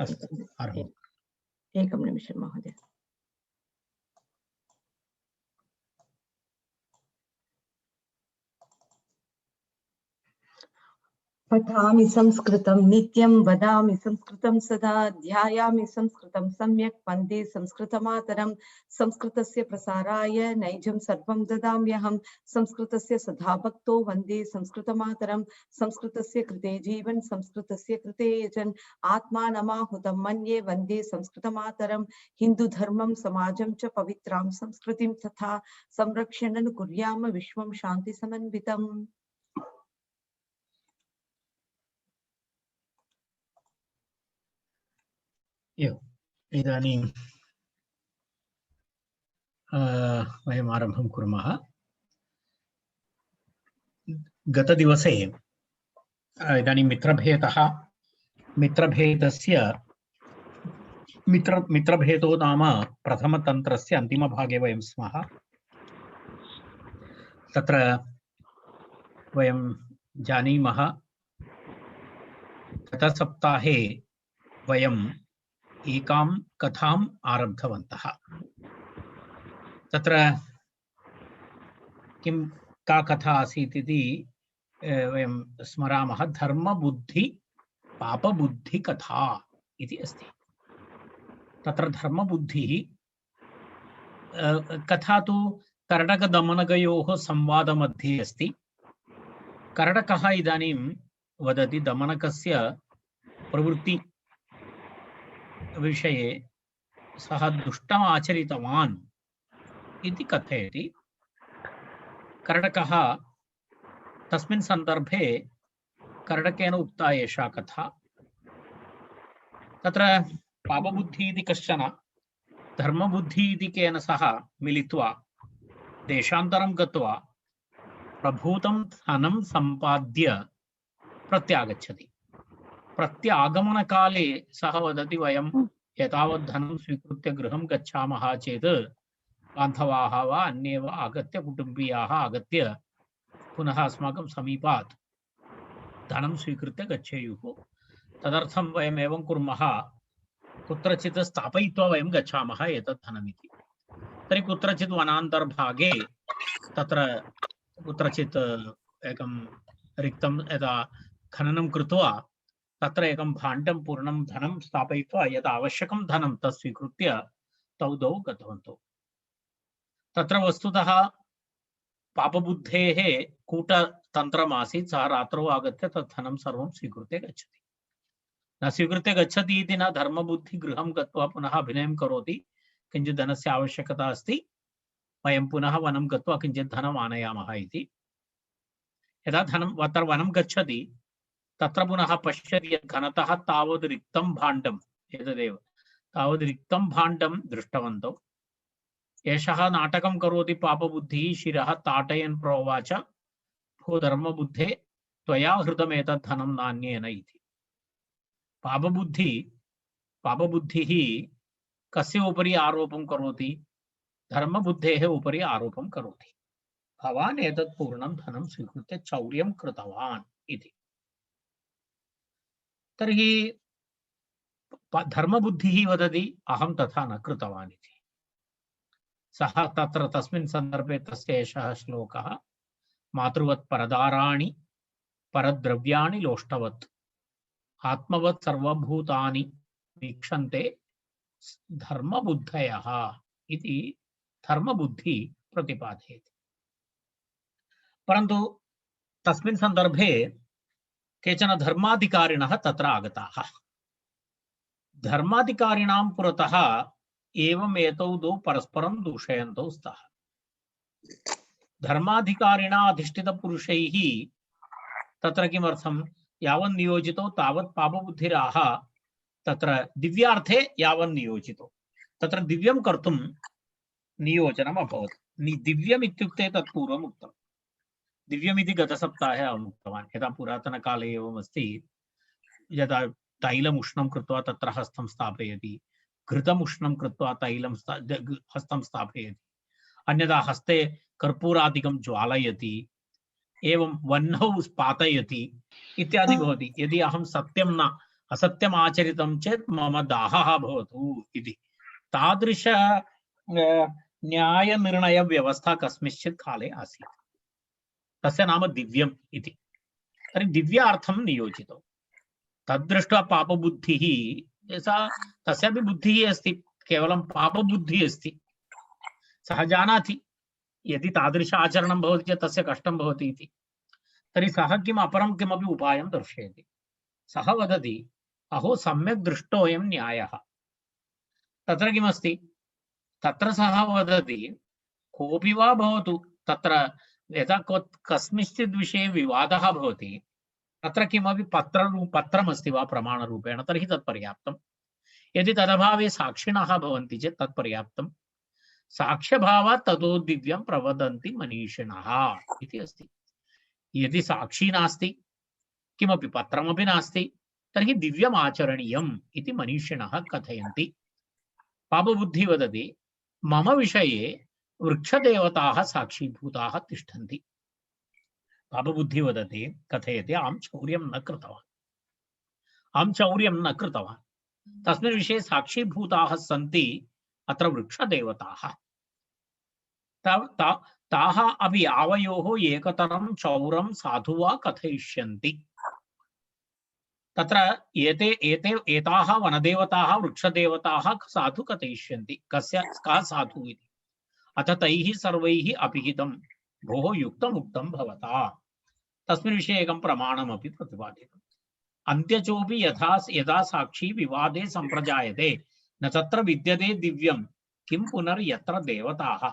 अस्तु आरम्भम्। एकं निमिषं महोदय। पठामि संस्कृतं नित्यं वदामि संस्कृतं सदा ध्यायामि संस्कृतं सम्यक् वन्दे संस्कृतमातरं संस्कृतस्य प्रसाराय नैजं सर्वं ददाम्यहं संस्कृतस्य सदा भक्तो वन्दे संस्कृतमातरं संस्कृतस्य कृते जीवन संस्कृतस्य कृते यजन् आत्मानमाहुतं मन्ये वन्दे संस्कृतमातरं हिन्दुधर्मं समाजं च पवित्रां संस्कृतिं तथा संरक्षणं कुर्याम विश्वं शान्तिसमन्वितम्। इदानीं वयम् आरम्भं कुर्मः। गतदिवसे इदानीं मित्रभेदो नाम प्रथमतन्त्रस्य अन्तिमभागे वयं स्मः। तत्र वयं जानीमः गतसप्ताहे वयम् एकां कथाम् आरब्धवन्तः। तत्र किं का कथा आसीत् इति वयं स्मरामः। धर्मबुद्धि पापबुद्धि कथा इति अस्ति। तत्र धर्मबुद्धिः कथा तु कर्णकदमनकयोः संवादमध्ये अस्ति। कर्णकः इदानीं वदति दमनकस्य प्रवृत्ति विषये सः दुष्टम् आचरितवान् इति कथयति। कर्णकः तस्मिन् सन्दर्भे कर्णकेन उक्ता एषा कथा। तत्र पापबुद्धिः इति कश्चन धर्मबुद्धिः इति केन सह मिलित्वा देशान्तरं गत्वा प्रभूतं धनं सम्पाद्य प्रत्यागच्छति। प्रत्यागमनकाले सः वदति वयं एतावत् धनं स्वीकृत्य गृहं गच्छामः चेत् बान्धवाः वा अन्ये वा आगत्य कुटुम्बीयाः आगत्य पुनः अस्माकं समीपात् धनं स्वीकृत्य गच्छेयुः। तदर्थं वयम् एवं कुर्मः, कुत्रचित् स्थापयित्वा वयं गच्छामः एतत् धनमिति। तर्हि कुत्रचित् वनान्तर्भागे तत्र कुत्रचित् एकं रिक्तं यदा खननं कृत्वा तत्र एकं भाण्डं पूर्णं धनं स्थापयित्वा यदा आवश्यकं धनं तत् स्वीकृत्य तौ द्वौ गतवन्तौ। तत्र वस्तुतः पापबुद्धेः कूटतन्त्रमासीत्। सः रात्रौ आगत्य तत् धनं सर्वं स्वीकृत्य गच्छति। न स्वीकृत्य गच्छति इति न, धर्मबुद्धि गृहं गत्वा पुनः अभिनयं करोति, किञ्चित् धनस्य आवश्यकता अस्ति, वयं पुनः वनं गत्वा किञ्चित् धनम् आनयामः इति। यदा धनं तत्र वनं गच्छति तत्र पुनः पश्यति यत् घनतः तावद् रिक्तं भाण्डम्, एतदेव तावद् रिक्तं भाण्डं दृष्टवन्तौ। एषः नाटकं करोति पापबुद्धिः। शिरः ताटयन् प्रोवाच, भो धर्मबुद्धे त्वया हृतमेतत् धनं नान्येन इति। पापबुद्धिः कस्य उपरि आरोपं करोति? धर्मबुद्धेः उपरि आरोपं करोति। भवान् एतत् पूर्णं धनं स्वीकृत्य चौर्यं कृतवान् इति। तर्हि धर्मबुद्धिः वदति अहं तथा न कृतवान् इति। सः तत्र तस्मिन् सन्दर्भे तस्य एषः श्लोकः, मातृवत् परदाराणि परद्रव्याणि लोष्टवत् आत्मवत् सर्वभूतानि वीक्षन्ते धर्मबुद्धयः इति धर्मबुद्धि प्रतिपादयति। परन्तु तस्मिन् सन्दर्भे केचन धर्माधिकारिणः तत्र आगताः। धर्माधिकारिणां पुरतः एवम् एतौ द्वौ परस्परं दूषयन्तौ स्तः। धर्माधिकारिणा अधिष्ठितपुरुषैः तत्र किमर्थं, यावन् नियोजितौ तावत् पापबुद्धिराह तत्र दिव्यार्थे यावन् नियोजितौ तत्र दिव्यं कर्तुं नियोजनम् अभवत्। दिव्यम् इत्युक्ते तत् पूर्वम् उक्तम्। दिव्यमिति गतसप्ताहे अहम् उक्तवान्। यदा पुरातनकाले एवमस्ति, यदा तैलम् उष्णं कृत्वा तत्र हस्तं स्थापयति, घृतम् उष्णं कृत्वा तैलं हस्तं स्थापयति, अन्यथा हस्ते कर्पूरादिकं ज्वालयति, एवं वह्नौ पातयति इत्यादि भवति। यदि अहं सत्यं न असत्यम् आचरितं चेत् मम दाहः भवतु इति तादृश न्यायनिर्णयव्यवस्था कस्मिंश्चित् काले आसीत्। तस्य नाम दिव्यम् इति। तर्हि दिव्यार्थं नियोजितौ। तद्दृष्ट्वा पापबुद्धिः सा तस्यापि बुद्धिः अस्ति, केवलं पापबुद्धिः अस्ति। सः जानाति यदि तादृश आचरणं भवति चेत् तस्य कष्टं भवति इति। तर्हि सः किम् अपरं किमपि उपायं दर्शयति। सः वदति अहो सम्यक् दृष्टोऽयं न्यायः। तत्र किमस्ति, तत्र सः वदति कोऽपि वा भवतु, तत्र यदा कस्मिंश्चित् विषये विवादः भवति तत्र किमपि पत्रमस्ति वा प्रमाणरूपेण तर्हि तत् पर्याप्तम्। यदि तदभावे साक्षिणः भवन्ति चेत् तत् पर्याप्तम्। साक्ष्यभावात् ततो दिव्यं प्रवदन्ति मनीषिणः इति अस्ति। यदि साक्षी नास्ति, किमपि पत्रमपि नास्ति, तर्हि दिव्यम् आचरणीयम् इति मनीषिणः कथयन्ति। पापबुद्धिः वदति मम विषये वृक्षदेवताः साक्षीभूताः तिष्ठन्ति। पापबुद्धिः वदति कथयति अहं चौर्यं न कृतवान्, अहं चौर्यं न कृतवान्, तस्मिन् विषये साक्षीभूताः सन्ति अत्र वृक्षदेवताः। ताः अपि आवयोः एकतरं चौरं साधु वा कथयिष्यन्ति। तत्र एताः वनदेवताः वृक्षदेवताः साधु कथयिष्यन्ति। कः साधु इति। अथ तैः सर्वैः अपिहितं भोः युक्तमुक्तं भवता। तस्मिन् विषये एकं प्रमाणमपि प्रतिपादितम्। अन्त्यचोपि यदा साक्षी विवादे सम्प्रजायते न तत्र विद्यते दिव्यं किं पुनर्यत्र देवताः।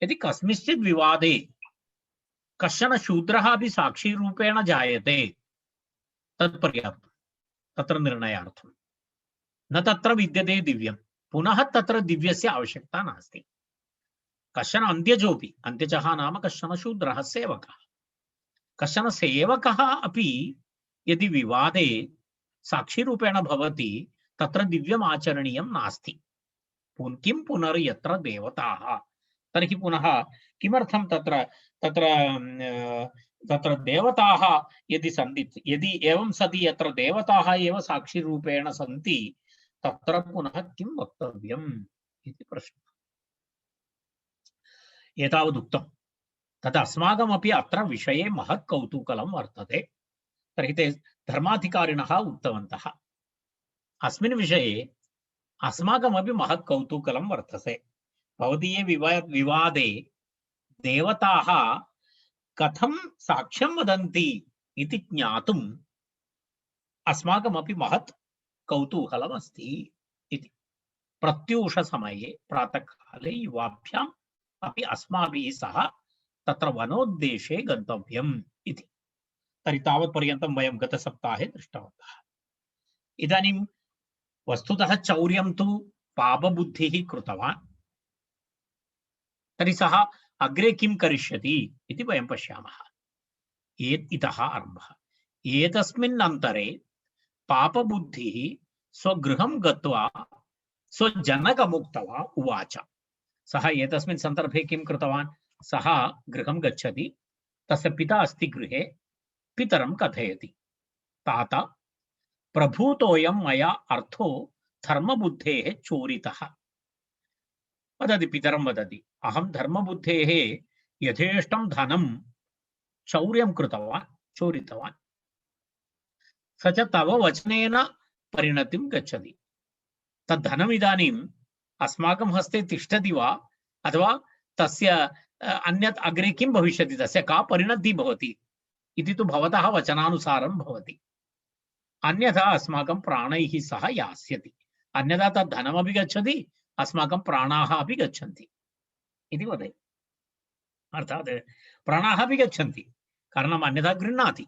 यदि कस्मिंश्चित् विवादे कश्चन शूद्रः अपि साक्षीरूपेण जायते तत्पर्याप्तं तत्र निर्णयार्थं। न तत्र विद्यते दिव्यं, पुनः तत्र दिव्यस्य आवश्यकता नास्ति। कश्चन अन्त्यजोपि, अन्त्यजः नाम कश्चन शूद्रः सेवकः, कश्चन सेवकः अपि यदि विवादे साक्षीरूपेण भवति तत्र दिव्यम् आचरणीयं नास्ति। किं पुनर्यत्र देवताः। तर्हि पुनः किमर्थं तत्र तत्र तत्र देवताः यदि सन्ति, यदि एवं सति यत्र देवताः एव साक्षीरूपेण सन्ति तत्र पुनः किं वक्तव्यम् इति प्रश्नः। एतावदुक्तं तद् अस्माकमपि अत्र विषये महत् कौतूहलं वर्तते। तर्हि ते धर्माधिकारिणः उक्तवन्तः अस्मिन् विषये अस्माकमपि महत् कौतूहलं वर्तते। भवदीये विवादे देवताः कथं साक्ष्यं वदन्ति इति ज्ञातुम् अस्माकमपि महत् कौतूहलमस्ति इति। प्रत्यूषसमये प्रातःकाले युवाभ्याम् अपि अस्माभिः सह तत्र वनोद्देशे गन्तव्यम् इति। तर्हि तावत्पर्यन्तं वयं गतसप्ताहे दृष्टवन्तः। इदानीं वस्तुतः चौर्यं तु पापबुद्धिः कृतवान्। तर्हि सः अग्रे किं करिष्यति इति वयं पश्यामः। इतः आरम्भः। एतस्मिन् अन्तरे पापबुद्धिः स्वगृहं गत्वा स्वजनकमुक्त्वा उवाच। सः एतस्मिन् सन्दर्भे किं कृतवान्, सः गृहं गच्छति, तस्य पिता अस्ति गृहे, पितरं कथयति तात प्रभूतोऽयं मया अर्थो धर्मबुद्धेः चोरितः। वदति, पितरं वदति अहं धर्मबुद्धेः यथेष्टं धनं चौर्यं कृतवान्, चोरितवान्। स च तव वचनेन परिणतिं गच्छति। तद्धनम् इदानीम् अस्माकं हस्ते तिष्ठति वा अथवा तस्य अन्यत् अग्रे किं भविष्यति, तस्य का परिणतिः भवति इति तु भवतः वचनानुसारं भवति। अन्यथा अस्माकं प्राणैः सह यास्यति, अन्यथा तद् धनमपि गच्छति, अस्माकं प्राणाः अपि गच्छन्ति इति वदति। अर्थात् प्राणाः अपि गच्छन्ति, कारणम् अन्यथा गृह्णाति।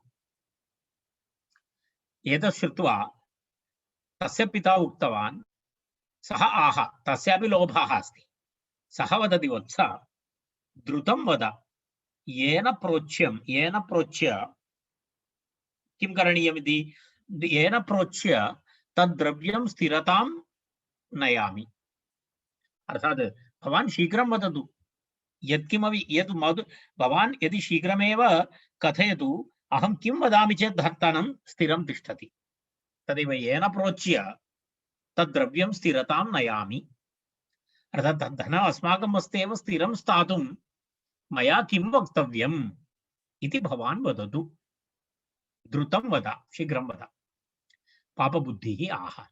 एतत् श्रुत्वा तस्य पिता उक्तवान्, सः आह, तस्यापि लोभः अस्ति। सः वदति, वत्स द्रुतं वद, येन प्रोच्य किं करणीयमिति, येन प्रोच्य तद्द्रव्यं स्थिरतां नयामि। अर्थात् भवान् शीघ्रं वदतु, यत्किमपि भवान् यदि शीघ्रमेव कथयतु, अहं किं वदामि चेत् धनं स्थिरं तिष्ठति। तदेव येन प्रोच्य तद्द्रव्यं स्थिरतां नयामि। अर्थात् तद्धनम् अस्माकम् अस्ति एव स्थिरं स्थातुं मया किं वक्तव्यम् इति भवान् वदतु। द्रुतं वद, शीघ्रं वद। पापबुद्धिः आह।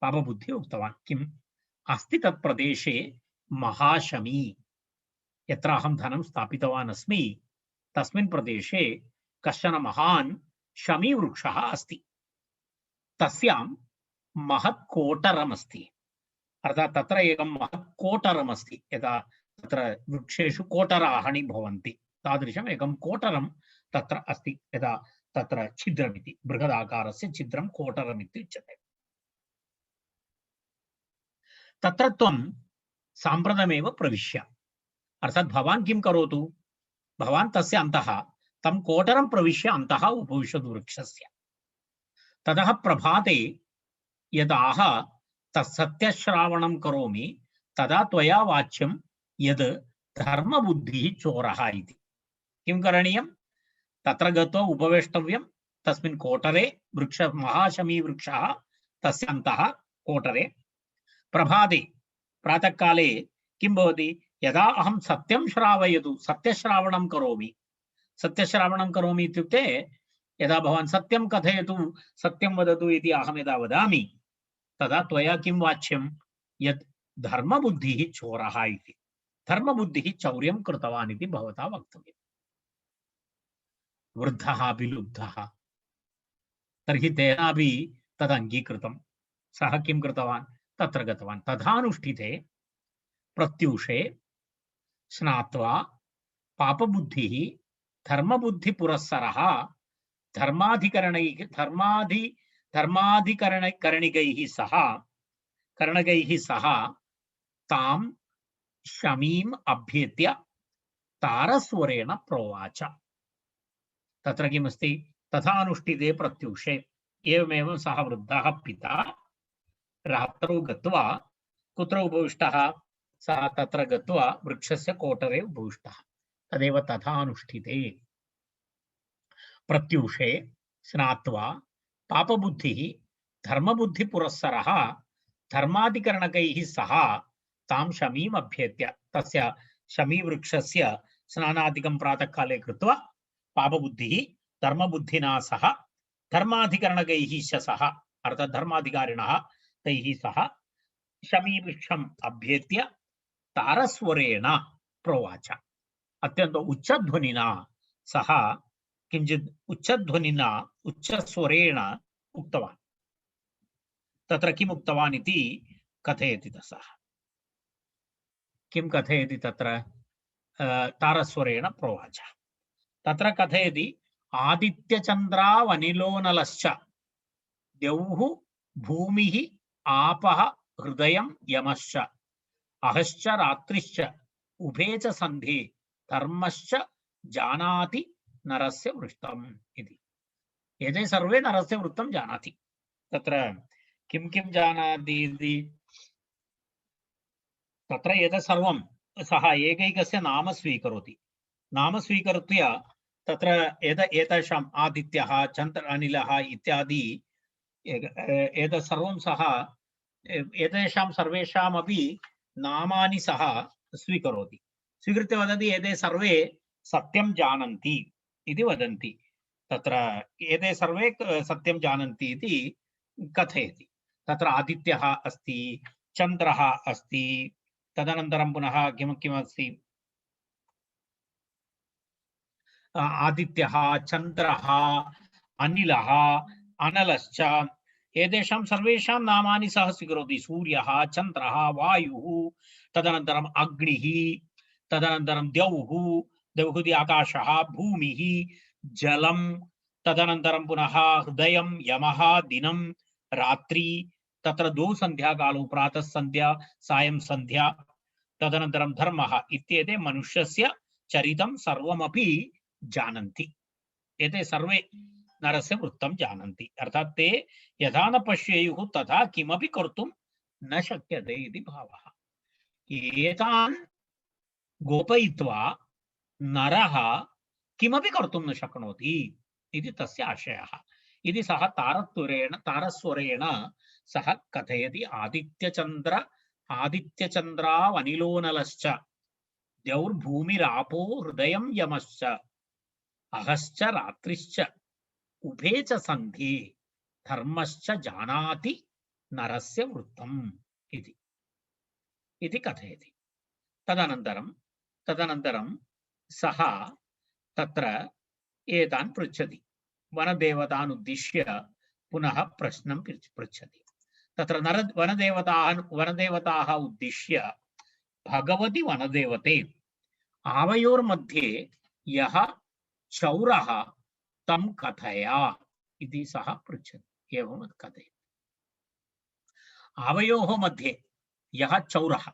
पापबुद्धिः उक्तवान् किम् अस्ति तत् प्रदेशे महाशमी। यत्र अहं धनं स्थापितवान् अस्मि तस्मिन् प्रदेशे कश्चन महान् शमीवृक्षः अस्ति। तस्यां महत् कोटरमस्ति। अर्थात् तत्र एकं महत् कोटरमस्ति। यदा तत्र वृक्षेषु कोटराणि भवन्ति तादृशम् एकं कोटरं तत्र अस्ति। यदा तत्र छिद्रमिति बृहदाकारस्य छिद्रं कोटरमिति उच्यते। तत्र त्वं साम्प्रतमेव प्रविश्य, अर्थात् भवान् किं करोतु, भवान् तस्य अन्तः तं कोटरं प्रविश्य अन्तः उपविशतु वृक्षस्य। ततः प्रभाते यदाह तत्सत्यश्रावणं करोमि तदा त्वया वाच्यं यद् धर्मबुद्धिः चोरः इति। किं करणीयं, तत्र गत्वा उपवेष्टव्यं तस्मिन् कोटरे। वृक्ष महाशमी वृक्षः तस्य अन्तः कोटरे। प्रभाते प्रातःकाले किं भवति, यदा अहं सत्यं श्रावयतु, सत्यश्रावणं करोमि। सत्यश्रावणं करोमि इत्युक्ते यदा भवान् सत्यं कथयतु, सत्यं वदतु इति अहं यदा वदामि तदा त्वया किं वाच्यं, यत् धर्मबुद्धिः चोरः इति। धर्मबुद्धिः चौर्यं कृतवान् इति भवता वक्तव्यम्। वृद्धः विलुब्धः। तर्हि तेनापि तद् अङ्गीकृतं। सः किं कृतवान्, तत्र गतवान्। तथानुष्ठिते प्रत्यूषे स्नात्वा पापबुद्धिः धर्मबुद्धिपुरस्सरः करणिकैः सह तां शमीम् अभ्येत्य तारस्वरेण प्रोवाच। तत्र किमस्ति, तथानुष्ठिते प्रत्यूषे। एवमेव सः वृद्धः पिता रात्रौ गत्वा कुत्र उपविष्टः, सः तत्र गत्वा वृक्षस्य कोटरे उपविष्टः। तदेव तथानुष्ठिते। प्रत्यूषे स्नात्वा पापबुद्धिः धर्मबुद्धिपुरस्सरः धर्माधिकरणकैः सह तां शमीम् अभ्येत्य। तस्य शमीवृक्षस्य स्नानादिकं प्रातःकाले कृत्वा पापबुद्धिः धर्मबुद्धिना सह धर्माधिकरणकैः सह, अर्थात् धर्माधिकारिणः तैः सह शमीवृक्षम् अभ्येत्य तारस्वरेण प्रोवाच। अत्यन्त उच्चध्वनिना सः किञ्चित् उच्चध्वनिना उच्चस्वरेण उक्तवान्। तत्र किम् उक्तवान् इति कथयति सः। किं कथयति तत्र, तारस्वरेण प्रोवाच। तत्र कथयति, आदित्यचन्द्रावनिलोनलश्च द्यौः भूमिः आपः हृदयं यमश्च अहश्च रात्रिश्च उभे च सन्धे धर्मश्च जानाति नरस्य वृत्तम् इति। एते सर्वे नरस्य वृत्तं जानाति। तत्र किं किं जानाति इति, तत्र एतत् सर्वं सः एकैकस्य नाम स्वीकरोति। नाम स्वीकृत्य तत्र एतेषाम् आदित्यः चन्द्र अनिलः इत्यादि एतत् सर्वं सः एतेषां सर्वेषामपि नामानि सः स्वीकरोति। स्वीकृत्य वदति, एते सर्वे सत्यं जानन्ति इति वदन्ति। तत्र एते सर्वे सत्यं जानन्ति इति कथयति। तत्र आदित्यः अस्ति, चन्द्रः अस्ति, तदनन्तरं पुनः किमस्ति, आदित्यः, चन्द्रः, अनिलः, अनलश्च, एतेषां सर्वेषां नामानि सः स्वीकरोति। सूर्यः, चन्द्रः, वायुः, तदनन्तरम् अग्निः, तदनन्तरं द्यौः, द्यौः इति आकाशः, भूमिः, जलं, तदनन्तरं पुनः हृदयं, यमः, दिनं, रात्रि, तत्र द्वौ सन्ध्याकालौ, प्रातः सन्ध्या, सायं सन्ध्या, तदनन्तरं धर्मः इत्येते मनुष्यस्य चरितं सर्वमपि जानन्ति। एते सर्वे नरस्य वृत्तं जानन्ति। अर्थात् ते यथा न पश्येयुः तथा किमपि कर्तुं न शक्यते इति भावः। एतान् गोपयित्वा नरः किमपि कर्तुं न शक्नोति इति तस्य आशयः। इति सः तारस्वरेण सः कथयति। आदित्यचन्द्रावनिलोनलश्च द्यौर्भूमिरापो हृदयं यमश्च अहश्च रात्रिश्च उभे च सन्धि धर्मश्च जानाति नरस्य वृत्तम् इति कथयति। तदनन्तरं सः तत्र एतान् पृच्छति, वनदेवतान् उद्दिश्य पुनः प्रश्नं पृच्छति। तत्र वनदेवताः उद्दिश्य भगवति वनदेवते आवयोर्मध्ये यः चौरः तं कथया इति सः पृच्छति। एवं कथयति, आवयोः मध्ये यः चौरः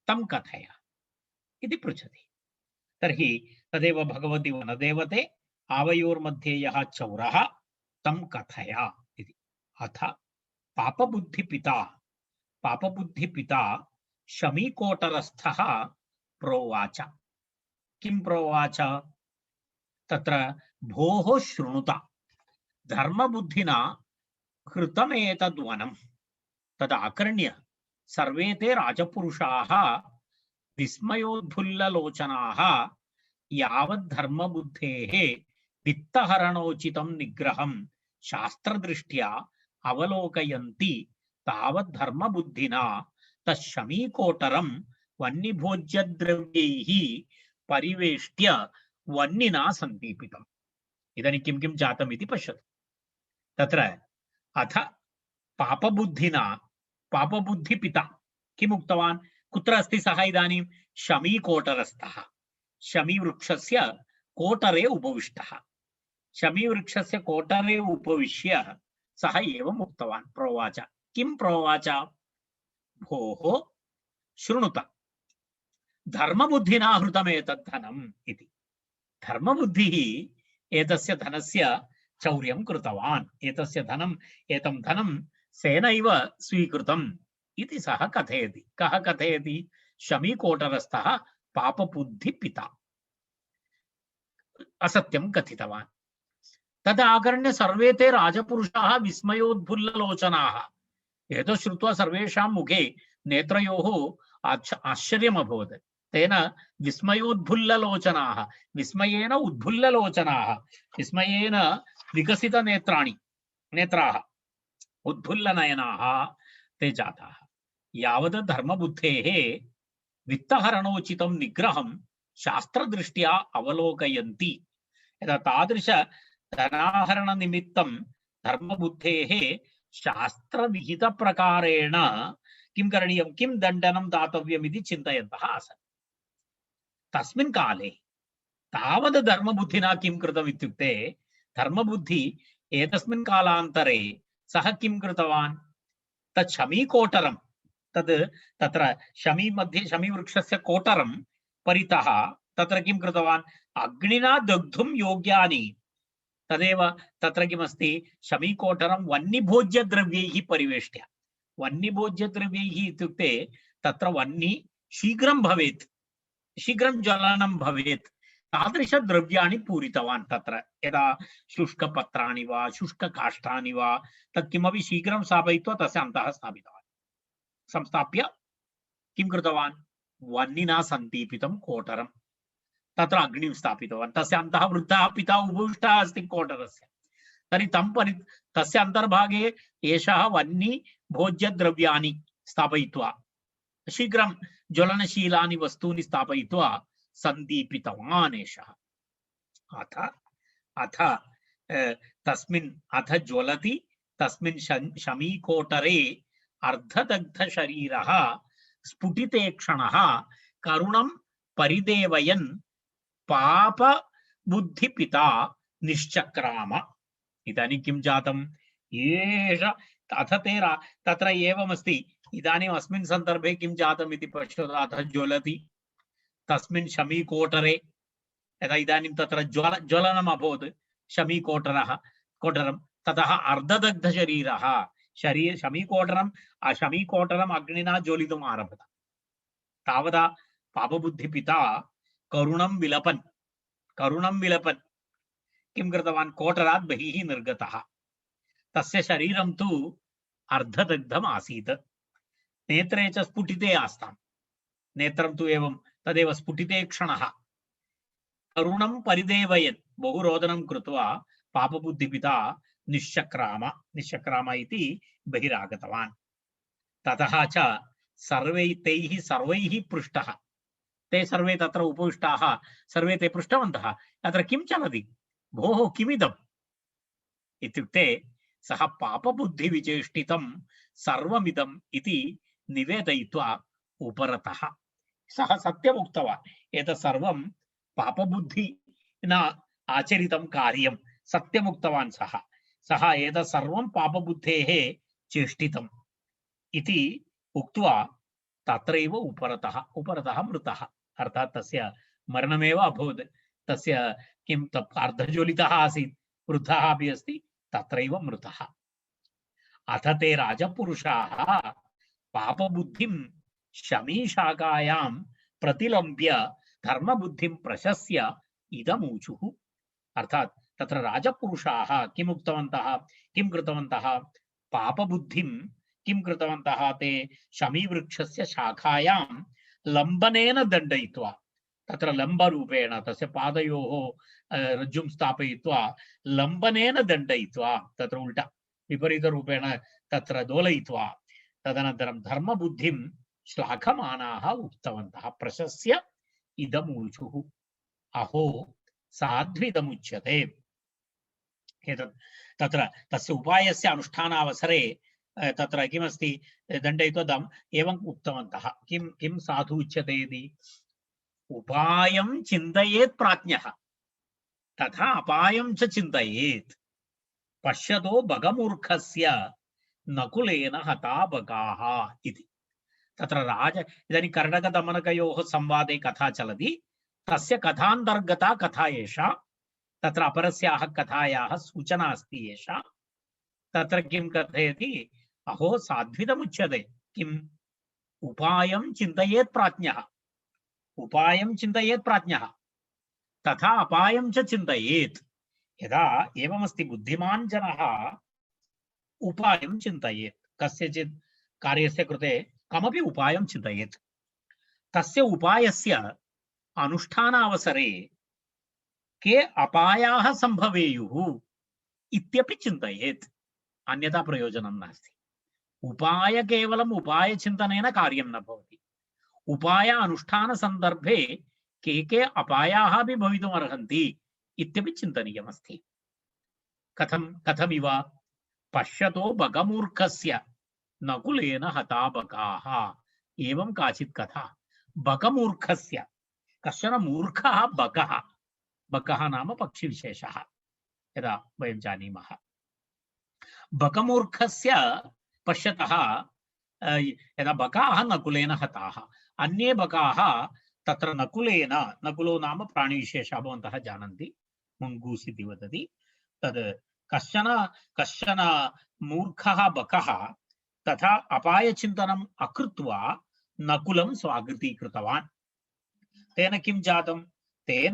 तं कथया इति पृच्छति। तर्हि तदेव भगवति वनदेवते आवयोर्मध्ये यः चौरः तं कथया इति। अथ पापबुद्धिपिता शमीकोटरस्थः प्रोवाच। किं प्रोवाच? तत्र भोः शृणुत, धर्मबुद्धिना कृतमेतद्वनं तदाकर्ण्य सर्वे ते राजपुरुषाः विस्मयोद्फुल्ललोचनाः यावद्धर्मबुद्धेः वित्तहरणोचितं निग्रहं शास्त्रदृष्ट्या अवलोकयन्ति तावद्धर्मबुद्धिना तच्छमीकोटरं वह्निभोज्यद्रव्यैः परिवेष्ट्य वह्निना सन्दीपितम्। इदानीं किं किं जातम् इति पश्यतु। तत्र अथ पापबुद्धिपिता किम् उक्तवान्? कुत्र अस्ति सः इदानीं? शमीकोटरस्थः, शमीवृक्षस्य कोटरे उपविष्टः। शमीवृक्षस्य कोटरे उपविश्य सः एवम् उक्तवान्, प्रोवाच। किं प्रोवाच? भोः शृणुत, धर्मबुद्धिना हृतमेतद्धनम् इति। धर्मबुद्धिः एतस्य धनस्य चौर्यं कृतवान्, एतं धनं सेनैव स्वीकृतम् इति सः कथयति। कः कथयति? शमीकोटरस्थः पापबुद्धिपिता असत्यं कथितवान्। तदाकर्ण्य सर्वे ते राजपुरुषाः विस्मयोद्फुल्ललोचनाः। एतत् श्रुत्वा सर्वेषां मुखे नेत्रयोः आश्चर्यम् अभवत्। तेन विस्मयोद्फुल्ललोचनाः, विस्मयेन उद्फुल्ललोचनाः, विस्मयेन विकसितनेत्राः, उद्फुल्लनयनाः ते जाताः। यावत् धर्मबुद्धेः वित्तहरणोचितं निग्रहं शास्त्रदृष्ट्या अवलोकयन्ति। यदा तादृश धनाहरणनिमित्तं धर्मबुद्धेः शास्त्रविहितप्रकारेण किं करणीयं, किं दण्डनं दातव्यम् इति चिन्तयन्तः आसन्। तस्मिन् काले तावद् धर्मबुद्धिना किं कृतम् इत्युक्ते, धर्मबुद्धि एतस्मिन् कालान्तरे सः किं कृतवान्? तत् शमीकोटरं, तत्र शमीवृक्षस्य कोटरं परितः तत्र किं कृतवान्? अग्निना दग्धुं योग्यानि, तदेव तत्र किमस्ति? शमीकोटरं वह्निभोज्यद्रव्यैः परिवेष्ट्य। वह्निभोज्यद्रव्यैः इत्युक्ते तत्र वह्नि शीघ्रं भवेत्, शीघ्रं ज्वलनं भवेत्, तादृशद्रव्याणि पूरितवान्। तत्र यदा शुष्कपत्राणि वा शुष्ककाष्ठानि वा तत् किमपि शीघ्रं स्थापयित्वा तस्य अन्तः स्थापितवान्। संस्थाप्य किं कृतवान्? वह्निना सन्दीपितं कोटरं तत्र अग्निं स्थापितवान्। तस्य अन्तः वृद्धः पिता उपविष्टः अस्ति कोटरस्य। तर्हि तस्य अन्तर्भागे एषः वह्नि भोज्यद्रव्याणि स्थापयित्वा, शीघ्रं ज्वलनशीलानि वस्तूनि स्थापयित्वा सन्दीपितवान् एषः। अथ ज्वलति तस्मिन् शमीकोटरे अर्धदग्धशरीरः स्फुटितेक्षणः करुणं परिदेवयन् पापबुद्धिपिता निश्चक्राम। इदानीं किं जातम्? एष अथ ते तत्र एवमस्ति। इदानीम् अस्मिन् सन्दर्भे किं जातम् इति पश्यतु। अथ ज्वलति तस्मिन् शमीकोटरे, यदा इदानीं तत्र ज्वलनम् अभवत् कोटरं, ततः अर्धदग्धशरीरः, शमीकोटरम् अग्निना ज्वलितुम् आरभत। तावदा पापबुद्धिपिता करुणं विलपन् किं कृतवान्? कोटरात् बहिः निर्गतः। तस्य शरीरं तु अर्धदग्धम् आसीत्, नेत्रे च स्फुटिते आस्ताम्, नेत्रं तु एवं तदेव स्फुटिते क्षणः करुणं परिदेवयन् बहु रोदनं कृत्वा पापबुद्धिपिता निश्चक्राम इति बहिरागतवान्। ततः च सर्वैः पृष्टः, ते सर्वे तत्र उपविष्टाः, सर्वे ते पृष्टवन्तः अत्र किं चलति, भोः किमिदम् इत्युक्ते सः पापबुद्धिविचेष्टितं सर्वमिदम् इति निवेदयित्वा उपरतः। सः सत्यम् उक्तवान्, एतत् सर्वं पापबुद्धिना आचरितं कार्यं सत्यम् उक्तवान् सः एतत् सर्वं पापबुद्धेः चेष्टितम् इति उक्त्वा तत्रैव उपरतः मृतः, अर्थात् तस्य मरणमेव अभवत्। तस्य किं अर्धज्वलितः आसीत्, वृद्धः अपि अस्ति, तत्रैव मृतः। अथ ते राजपुरुषाः पापबुद्धिं शमीशाखायां प्रतिलम्ब्य धर्मबुद्धिं प्रशस्य इदमूचुः। अर्थात् तत्र राजपुरुषाः किम् उक्तवन्तः, किं कृतवन्तः, पापबुद्धिं किं कृतवन्तः, ते शमीवृक्षस्य शाखायां लम्बनेन दण्डयित्वा, तत्र लम्बरूपेण तस्य पादयोः रज्जुं स्थापयित्वा लम्बनेन दण्डयित्वा, तत्र उल्टा विपरीतरूपेण तत्र दोलयित्वा तदनन्तरं धर्मबुद्धिं श्लाघमानाः उक्तवन्तः, प्रशस्य इदमूचुः। अहो साध्विदमुच्यते। तत्र तस्य उपायस्य अनुष्ठानावसरे तत्र किमस्ति, दण्डयित्वा एवम् उक्तवन्तः, किं साधु उच्यते इति, उपायं चिन्तयेत् प्राज्ञः तथा अपायं च चिन्तयेत्, पश्यतो बगमूर्खस्य नकुलेन हता बगाः इति। तत्र इदानीं कर्णकदमनकयोः संवादे कथा चलति, तस्य कथान्तर्गता कथा एषा, तत्र अपरस्याः कथायाः सूचना अस्ति एषा। तत्र किं कथयति, अहो साध्विदमुच्यते, किम् उपायं चिन्तयेत् प्राज्ञः तथा अपायं च चिन्तयेत्। यदा एवमस्ति, बुद्धिमान् जनः उपायं चिन्तयेत्, कस्यचित् कार्यस्य कृते कमपि उपायं चिन्तयेत्, तस्य उपायस्य अनुष्ठानावसरे के अपायाः सम्भवेयुः इत्यपि चिन्तयेत्, अन्यथा प्रयोजनं नास्ति। उपाय केवलम् उपायचिन्तनेन कार्यं न भवति, उपाय अनुष्ठानसन्दर्भे के अपायाः अपि भवितुम् अर्हन्ति इत्यपि चिन्तनीयमस्ति। कथमिव, पश्यतो बगमूर्खस्य नकुलेन हता बगाः, एवं काचित् कथा। बगमूर्खस्य, कश्चन मूर्खः बगः नाम पक्षिविशेषः, यदा वयं जानीमः, बगमूर्खस्य पश्यतः यदा बगाः नकुलेन हताः, अन्ये बगाः तत्र नकुलेन, नकुलो नाम प्राणिविशेषः, भवन्तः जानन्ति, मुङ्गूस् इति वदति, तद् कश्चन मूर्खः बकः तथा अपायचिन्तनम् अकृत्वा नकुलं स्वागतीकृतवान्। तेन किं जातं, तेन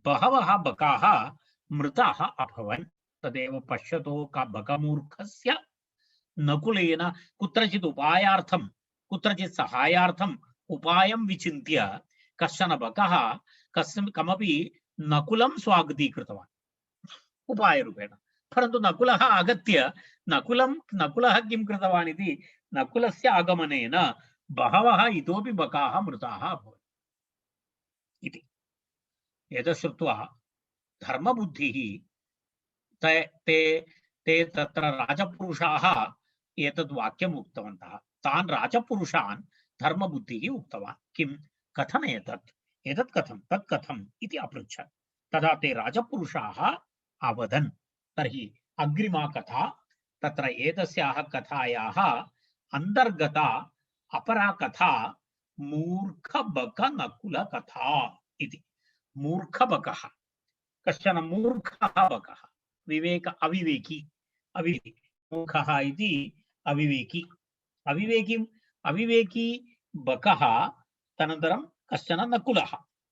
बहवः बकाः मृताः अभवन्। तदेव पश्यतो बकमूर्खस्य नकुलेन कुत्रचित् उपायार्थं, कुत्रचित् सहायार्थम् उपायं विचिन्त्य कश्चन बकः कमपि नकुलं स्वागतीकृतवान् उपायरूपेण। परन्तु नकुलः आगत्य नकुलः किं कृतवान् इति, नकुलस्य आगमनेन बहवः इतोपि बकाः मृताः अभवन् इति। एतत् श्रुत्वा धर्मबुद्धिः, ते तत्र राजपुरुषाः एतद् वाक्यम् उक्तवन्तः, तान् राजपुरुषान् धर्मबुद्धिः उक्तवान्, किं कथम् एतत् कथं तत् कथम् इति अपृच्छत्। तदा ते राजपुरुषाः अवदन्, तर्हि अग्रिमा कथा, तत्र एतस्याः कथायाः अन्तर्गता अपरा कथा मूर्खबकनकुलकथा इति। मूर्खबकः, कश्चन मूर्खः बकः, अविवेकी मूर्खः इति अविवेकी बकः, तदनन्तरं कश्चन नकुलः,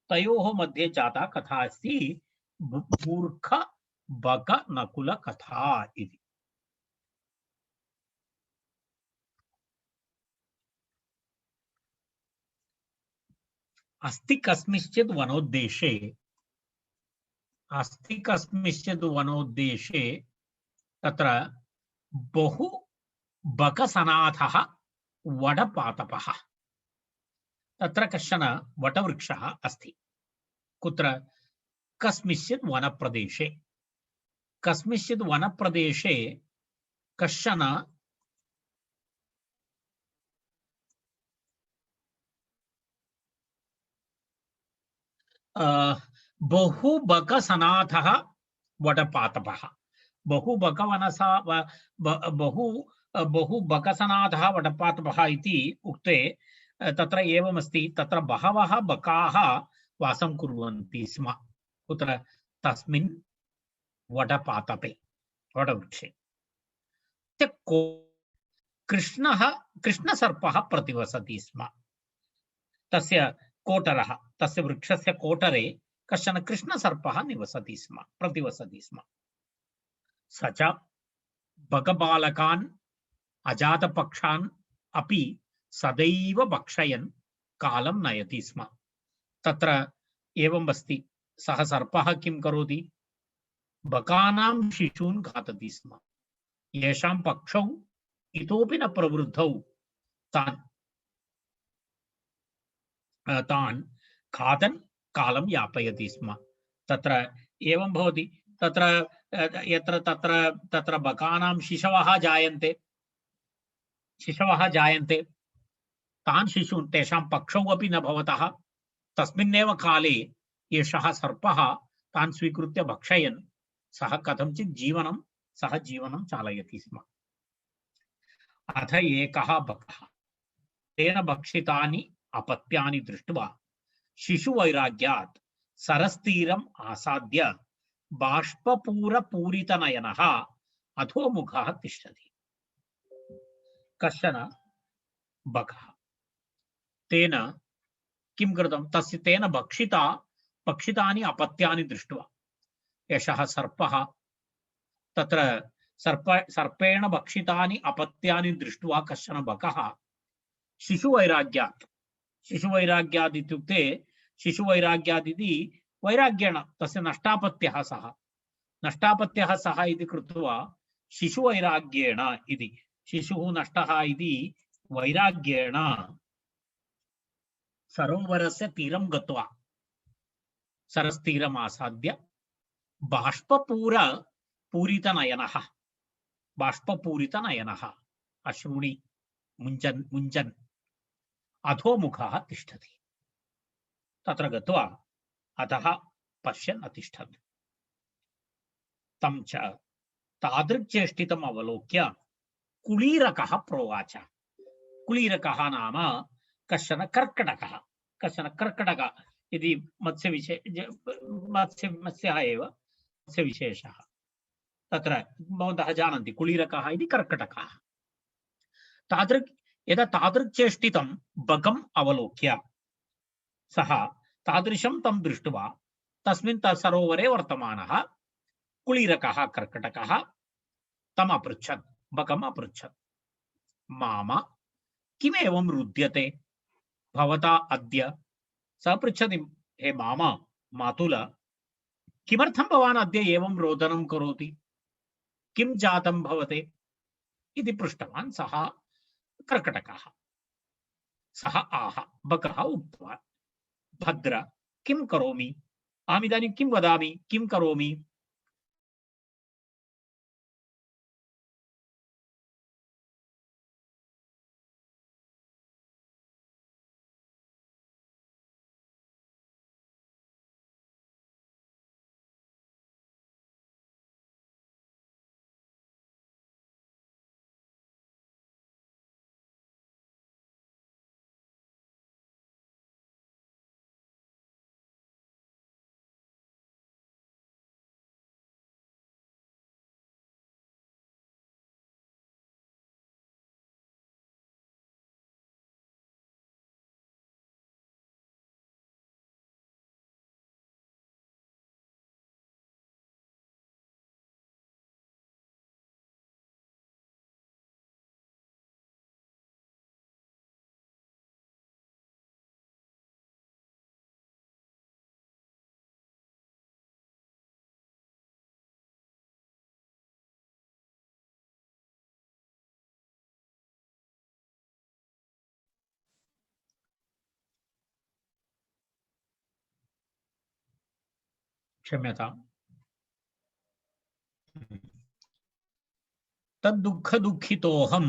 तयोः मध्ये जाता कथा अस्ति मूर्ख बक नकुल कथा इति। अस्ति कस्मिंश्चित् वनोद्देशे तत्र बहु बकसनाथः वडपातपः। तत्र कश्चन वटवृक्षः अस्ति। कुत्र? कस्मिंश्चित् वनप्रदेशे। कस्मिंश्चित् वनप्रदेशे कश्चन बहुबकसनाथः वटपातपः। बहुबकसनाथः वटपातपः इति उक्ते तत्र एवमस्ति, तत्र बहवः बकाः वासं कुर्वन्ति स्म। कुत्र? तस्मिन् वटपातपे, वटवृक्षे। कृष्णसर्पः प्रतिवसति स्म। तस्य कोटरः, तस्य वृक्षस्य कोटरे कश्चन कृष्णसर्पः निवसति स्म, प्रतिवसति स्म। स च बकबालकान् अजातपक्षान् अपि सदैव भक्षयन् कालं नयति स्म। तत्र एवम् अस्ति, सः सर्पः किं करोति? बकानां शिशून् घातति स्म। येषां पक्षौ इतोपि न प्रवृद्धौ तान् खादन् कालं यापयति स्म। तत्र एवं भवति, तत्र यत्र तत्र तत्र बकानां शिशवः जायन्ते, तान् शिशून् तेषां पक्षौ अपि न भवतः, तस्मिन्नेव काले एषः सर्पः तान् स्वीकृत्य भक्षयन् सः कथञ्चित् जीवनं चालयति स्म। अथ एकः बकः तेन भक्षितानि अपत्यानि दृष्ट्वा शिशुवैराग्यात् सरस्तीरम् आसाद्य बाष्पपूरपूरितनयनः अधोमुखः तिष्ठति। कश्चन बकः तेन किं कृतं? तेन भक्षितानि अपत्यानि दृष्ट्वा, एषः सर्पः तत्र सर्पेण भक्षितानि अपत्यानि दृष्ट्वा कश्चन बकः शिशुवैराग्यात् इत्युक्ते शिशुवैराग्यात् इति वैराग्येण तस्य नष्टापत्यः सः इति कृत्वा शिशुवैराग्येण इति, शिशुः नष्टः इति वैराग्येण सरोवरस्य तीरं गत्वा सरस्तीरम् आसाद्य बाष्पपूरितनयनः अश्रूणि मुञ्चन् अधोमुखः तिष्ठति। तत्र गत्वा अधः पश्यन् अतिष्ठत्। तं च तादृक्चेष्टितम् अवलोक्य कुळीरकः प्रोवाच। कुळीरकः नाम कश्चन कर्कटकः इति मत्स्यः एव मत्स्यविशेषः। तत्र भवन्तः जानन्ति कुळीरकः इति कर्कटकः। यदा तादृक्चेष्टितं बकम् अवलोक्य सः तादृशं तं दृष्ट्वा तस्मिन् सरोवरे वर्तमानः कुळीरकः कर्कटकः तम् अपृच्छत्, बकम् अपृच्छत्, मामा किमेवं रुद्यते भवता अद्य? सः पृच्छति, हे मामा, मातुल, किमर्थं भवान् अद्य एवं रोदनं करोति? किं जातं भवते इति पृष्टवान् सः कर्कटकः। सः आह बकः उक्तवान्, भद्र, किं करोमि? अहमिदानीं किं वदामि, किं करोमि? क्षम्यताम्। तद्दुःखदुःखितोऽहं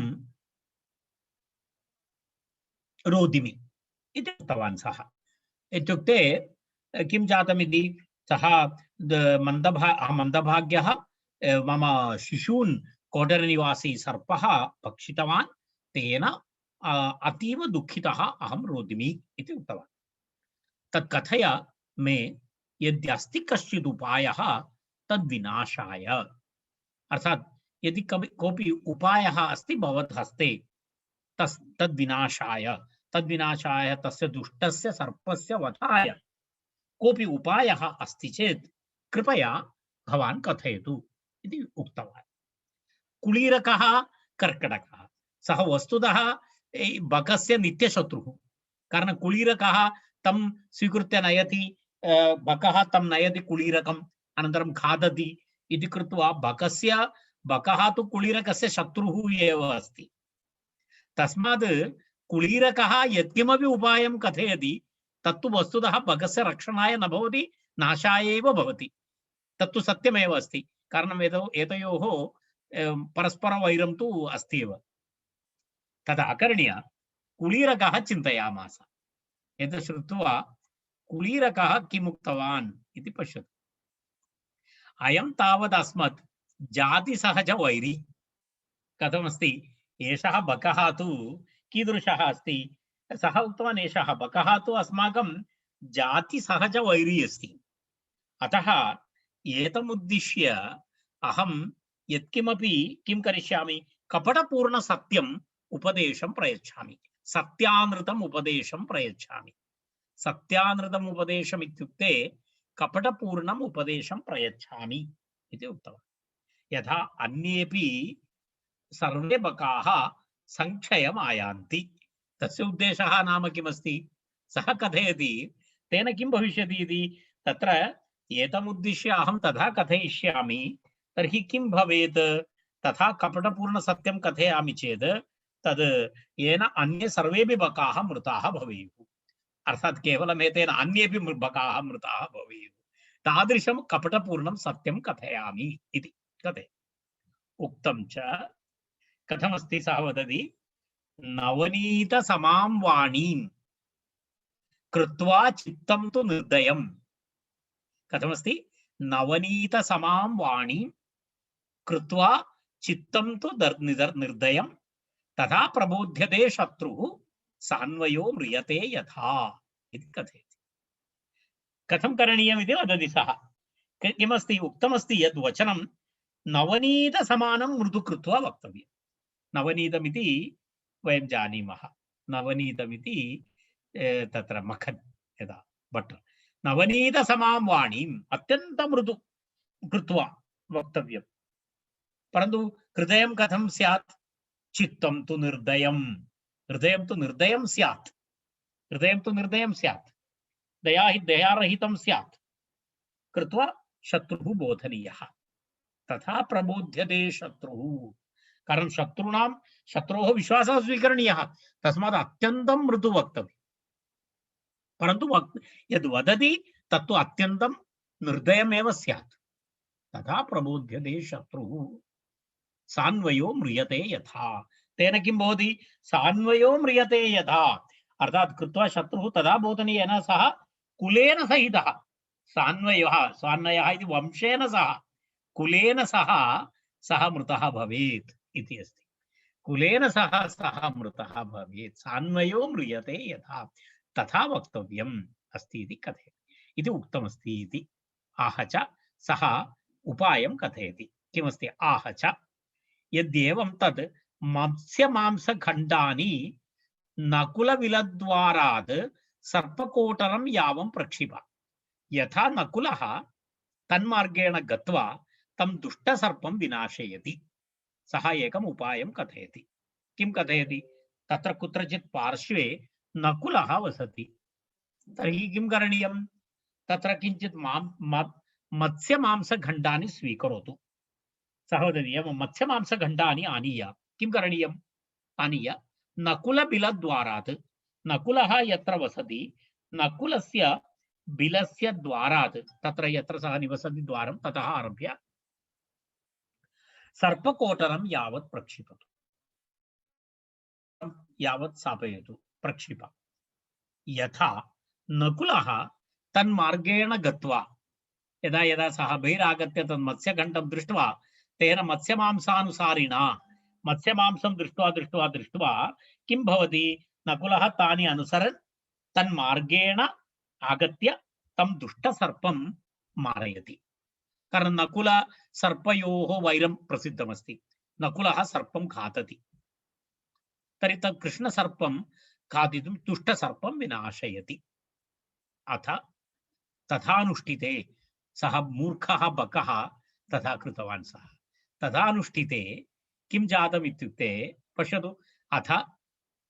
रोदिमि इति उक्तवान् सः। इत्युक्ते किं जातमिति, सः मन्दभाग्यः मम शिशून् कोटरनिवासी सर्पः भक्षितवान्, तेन अतीव दुःखितः अहं रोदिमि इति उक्तवान्। तत् कथय मे यद्यस्ति कश्चित् उपायः तद्विनाशाय। अर्थात् यदि कोऽपि उपायः अस्ति भवद्हस्ते तद्विनाशाय, तद्विनाशाय तस्य दुष्टस्य सर्पस्य वधाय कोऽपि उपायः अस्ति चेत् कृपया भवान् कथयतु इति उक्तवान्। कुळीरकः कर्कटकः, सः वस्तुतः बकस्य नित्यशत्रुः। कारण कुळीरकः तं स्वीकृत्य नयति, बकः तं नयति कुळीरकम्, अनन्तरं खादति इति कृत्वा बकः तु कुळीरकस्य शत्रुः एव अस्ति। तस्मात् कुळीरकः यत्किमपि उपायं कथयति तत्तु वस्तुतः बकस्य रक्षणाय न भवति, नाशाय एव भवति। तत्तु सत्यमेव अस्ति। कारणं एतयोः परस्परवैरं तु अस्ति एव। तद् अकर्ण्य कुळीरकः चिन्तयामास। एतत् श्रुत्वा कुळीरकः किम् उक्तवान् इति पश्यतु। अयं तावत् अस्मत् जातिसहजवैरी। कथमस्ति, एषः बकः तु कीदृशः अस्ति, सः उक्तवान् एषः बकः तु अस्माकं जातिसहजवैरी अस्ति। अतः एतमुद्दिश्य अहं यत्किमपि किं करिष्यामि, कपटपूर्णसत्यम् उपदेशं प्रयच्छामि, सत्यानृतम् उपदेशं प्रयच्छामि। सत्यानृतम् उपदेशम् इत्युक्ते कपटपूर्णम् उपदेशं प्रयच्छामि इति उक्तवान्। यथा अन्येपि सर्वे बकाः संक्षयम् आयान्ति, तस्य उद्देशः नाम किमस्ति, सः कथयति तेन किं भविष्यति इति। तत्र एतमुद्दिश्य अहं तथा कथयिष्यामि तर्हि किं भवेत्, तथा कपटपूर्णसत्यं कथयामि चेत् तद् येन अन्ये सर्वेपि बकाः मृताः भवेयुः। अर्थात् केवलम् एतेन अन्येपि बकाः मृताः भवेयुः। तादृशं कपटपूर्णं सत्यं कथयामि इति कथयति। उक्तं च कथमस्ति, सः वदति नवनीत समां वाणीं कृत्वा चित्तं तु निर्दयम्। कथमस्ति, नवनीत समां वाणीं कृत्वा चित्तं तु निर्दयम् तथा प्रबोध्यते शत्रुः सान्वयो म्रियते यथा इति कथयति। कथं करणीयमिति वदति सः। किमस्ति उक्तमस्ति, यद् वचनं नवनीत समानं मृदु कृत्वा वक्तव्यम्। नवनीतमिति वयं जानीमः, नवनीतमिति तत्र मखन्, यदा बटर्। नवनीत समां वाणीम् अत्यन्तं मृदु कृत्वा वक्तव्यम्। परन्तु हृदयं कथं स्यात्, चित्तं तु निर्दयम्। हृदयं तु निर्दयं स्यात्, हृदयं तु निर्दयं स्यात्, दयारहितं स्यात् कृत्वा शत्रुः बोधनीयः। तथा प्रबोध्यते शत्रुः। कारण शत्रोः विश्वासः स्वीकरणीयः, तस्मात् अत्यन्तं मृदु वक्तव्यम्। परन्तु यद् वदति तत्तु अत्यन्तं निर्दयमेव स्यात्। तथा प्रबोध्यते शत्रुः सान्वयो म्रियते यथा। तेन किं भवति, सान्वयो म्रियते यथा, अर्थात् कृत्वा शत्रुः तदा बोधनीयः, सः कुलेन सहितः, सान्वयः इति वंशेन सह, कुलेन सह सः मृतः भवेत् इति अस्ति। कुलेन सह मृतः भवेत्, सान्वयो म्रियते यथा, तथा वक्तव्यम् अस्ति इति कथयति, इति उक्तमस्ति इति। आह च सः उपायं कथयति। किमस्ति, आह च यद्येवं तद् मत्स्यमांसखण्डानि नकुलविलद्वारात् सर्पकोटरं यावं प्रक्षिप। यथा नकुलः तन्मार्गेण गत्वा तं दुष्टसर्पं विनाशयति, सः एकम् उपायं कथयति। किं कथयति, तत्र कुत्रचित् पार्श्वे नकुलः वसति। तर्हि किं करणीयं, तत्र किञ्चित् मत्स्यमांसखण्डानि स्वीकरोतु। सः वदति एवं मत्स्यमांसखण्डानि आनीय किं करणीयम्, आनीय नकुलबिलद्वारात्, नकुलः यत्र वसति नकुलस्य बिलस्य द्वारात् तत्र यत्र सः निवसति द्वारं ततः आरभ्य सर्पकोटरं यावत् प्रक्षिपतु, यावत् स्थापयतु, प्रक्षिप। यथा नकुलः तन्मार्गेण गत्वा यदा यदा सः बहिरागत्य तत् मत्स्यखण्डं दृष्ट्वा तेन मत्स्यमांसानुसारिणा मत्स्यमांसं दृष्ट्वा दृष्ट्वा दृष्ट्वा किं भवति, नकुलः तानि अनुसरन् तन्मार्गेण आगत्य तं दुष्टसर्पं मारयति। कारण नकुल सर्पयोः वैरं प्रसिद्धमस्ति, नकुलः सर्पं खादति, तर्हि तत् कृष्णसर्पं खादितुं दुष्टसर्पं विनाशयति। अथ तथानुष्ठिते सः मूर्खः बकः तथा कृतवान्। सः तथानुष्ठिते किं जातम् इत्युक्ते पश्यतु, अथ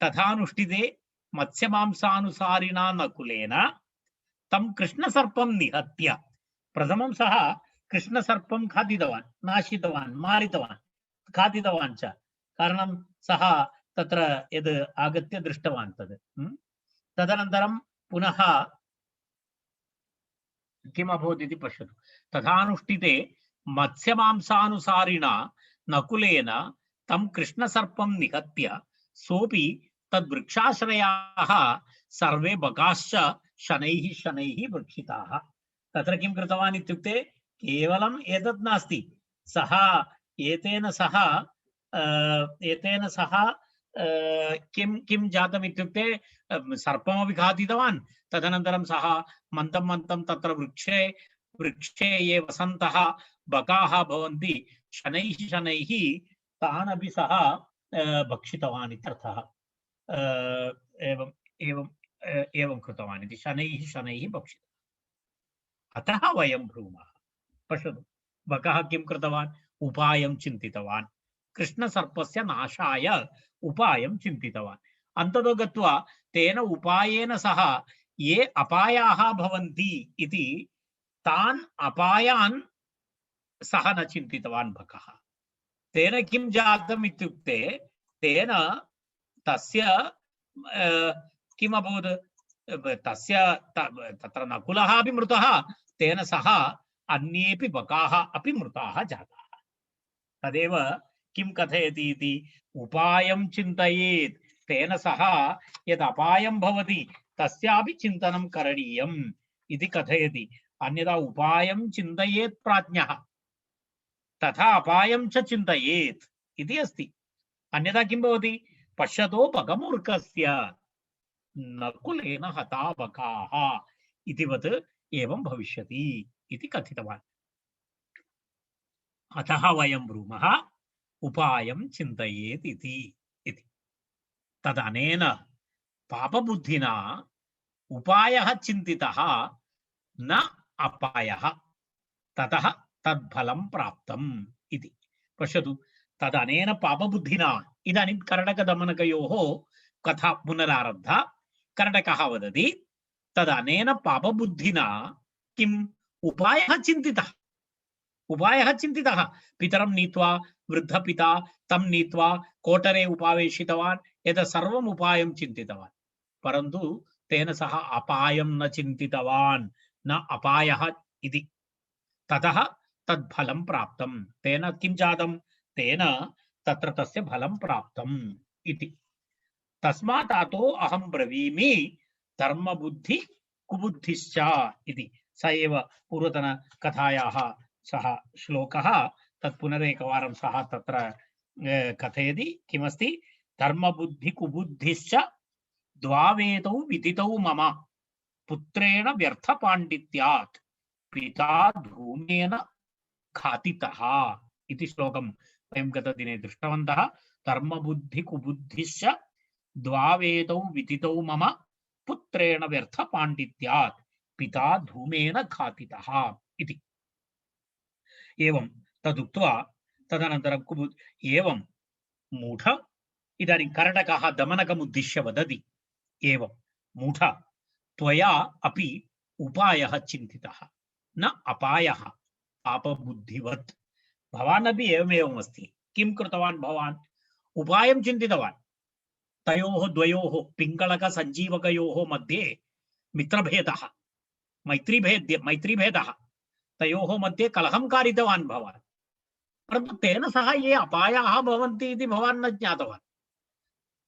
तथानुष्ठिते मत्स्यमांसानुसारिणा नकुलेन तं कृष्णसर्पं निहत्य, प्रथमं सः कृष्णसर्पं खादितवान्, नाशितवान्, मारितवान्, खादितवान् च, कारणं सः तत्र यद् आगत्य दृष्टवान् तद्। तदनन्तरं पुनः किम् अभवत् इति पश्यतु, तथानुष्ठिते मत्स्यमांसानुसारिणा नकुलेन तं कृष्णसर्पं निहत्य सोऽपि तद्वृक्षाश्रयाः सर्वे बकाश्च शनैः शनैः भक्षिताः। तत्र किं कृतवान् इत्युक्ते केवलम् एतत् नास्ति, सः एतेन सह किं जातम् इत्युक्ते सर्पमपि खादितवान्, तदनन्तरं सः मन्दं मन्दं तत्र वृक्षे ये वसन्तः बकाः भवन्ति शनैः शनैः तानपि सः भक्षितवान् इत्यर्थः। एवं एवं एवं कृतवान् इति, शनैः शनैः भक्षितवान्। अतः वयं ब्रूमः, पश्यतु बकः किं कृतवान्, उपायं चिन्तितवान्, कृष्णसर्पस्य नाशाय उपायं चिन्तितवान्। अन्ततो गत्वा तेन उपायेन सह ये अपायाः भवन्ति इति तान् अपायान् सः न चिन्तितवान् बकः। तेन किं जातम् इत्युक्ते तेन तस्य किम् अभवत्, तस्य तत्र नकुलः अपि मृतः, तेन सह अन्येपि बकाः अपि मृताः जाताः। तदेव किं कथयति इति, उपायं चिन्तयेत्, तेन सह यद् अपायं भवति तस्यापि चिन्तनं करणीयम् इति कथयति। अन्यथा उपायं चिन्तयेत् प्राज्ञः तथा अपायं च चिन्तयेत् इति अस्ति। अन्यथा किं भवति, पश्यतो बकमूर्खस्य नकुलेन हता बकाः इतिवत् एवं भविष्यति इति कथितवान्। अतः वयं ब्रूमः उपायं चिन्तयेत् इति। तदनेन पापबुद्धिना उपायः चिन्तितः न अपायः, ततः तद्फलं प्राप्तम् इति। पश्यतु, तदनेन पापबुद्धिना, इदानीं कर्णकदमनकयोः कथा पुनरारब्धा। कर्णकः वदति तदनेन पापबुद्धिना किम् उपायः चिन्तितः, उपायः चिन्तितः, पितरं नीत्वा वृद्धपिता तं नीत्वा कोटरे उपावेशितवान्, एतत् सर्वम् उपायं चिन्तितवान्, परन्तु तेन सह अपायं न चिन्तितवान्, न अपायः इति। ततः तद्फलं प्राप्तं, तेन किं जातं, तेन तत्र तस्य फलं प्राप्तम् इति। तस्मात् अतो अहं ब्रवीमि धर्मबुद्धि कुबुद्धिश्च इति। स एव पूर्वतनकथायाः सः श्लोकः, तत् पुनरेकवारं सः तत्र कथयति। किमस्ति, धर्मबुद्धि कुबुद्धिश्च द्वावेतौ विदितौ मम पुत्रेण व्यर्थपाण्डित्यात् पिता धूमेन खातितः इति श्लोकं वयं गतदिने दृष्टवन्तः। धर्मबुद्धि कुबुद्धिश्च द्वावेतौ विदितौ मम पुत्रेण व्यर्थपाण्डित्यात् पिता धूमेन खातितः इति। एवं तदुक्त्वा तदनन्तरं कुबुद् एवं मूढ, इदानीं कर्णकः दमनकमुद्दिश्य वदति, एवं मूढ त्वया अपि उपायः चिन्तितः न अपायः पापबुद्धिवत्। भवान् अपि एवमेवम् अस्ति। किं कृतवान् भवान्, उपायं चिन्तितवान्। तयोः द्वयोः पिङ्गलकसञ्जीवकयोः मध्ये मित्रभेदः, मैत्रीभेदः तयोः मध्ये कलहं कारितवान् भवान्, परन्तु तेन सह ये अपायाः भवन्ति इति भवान् न ज्ञातवान्।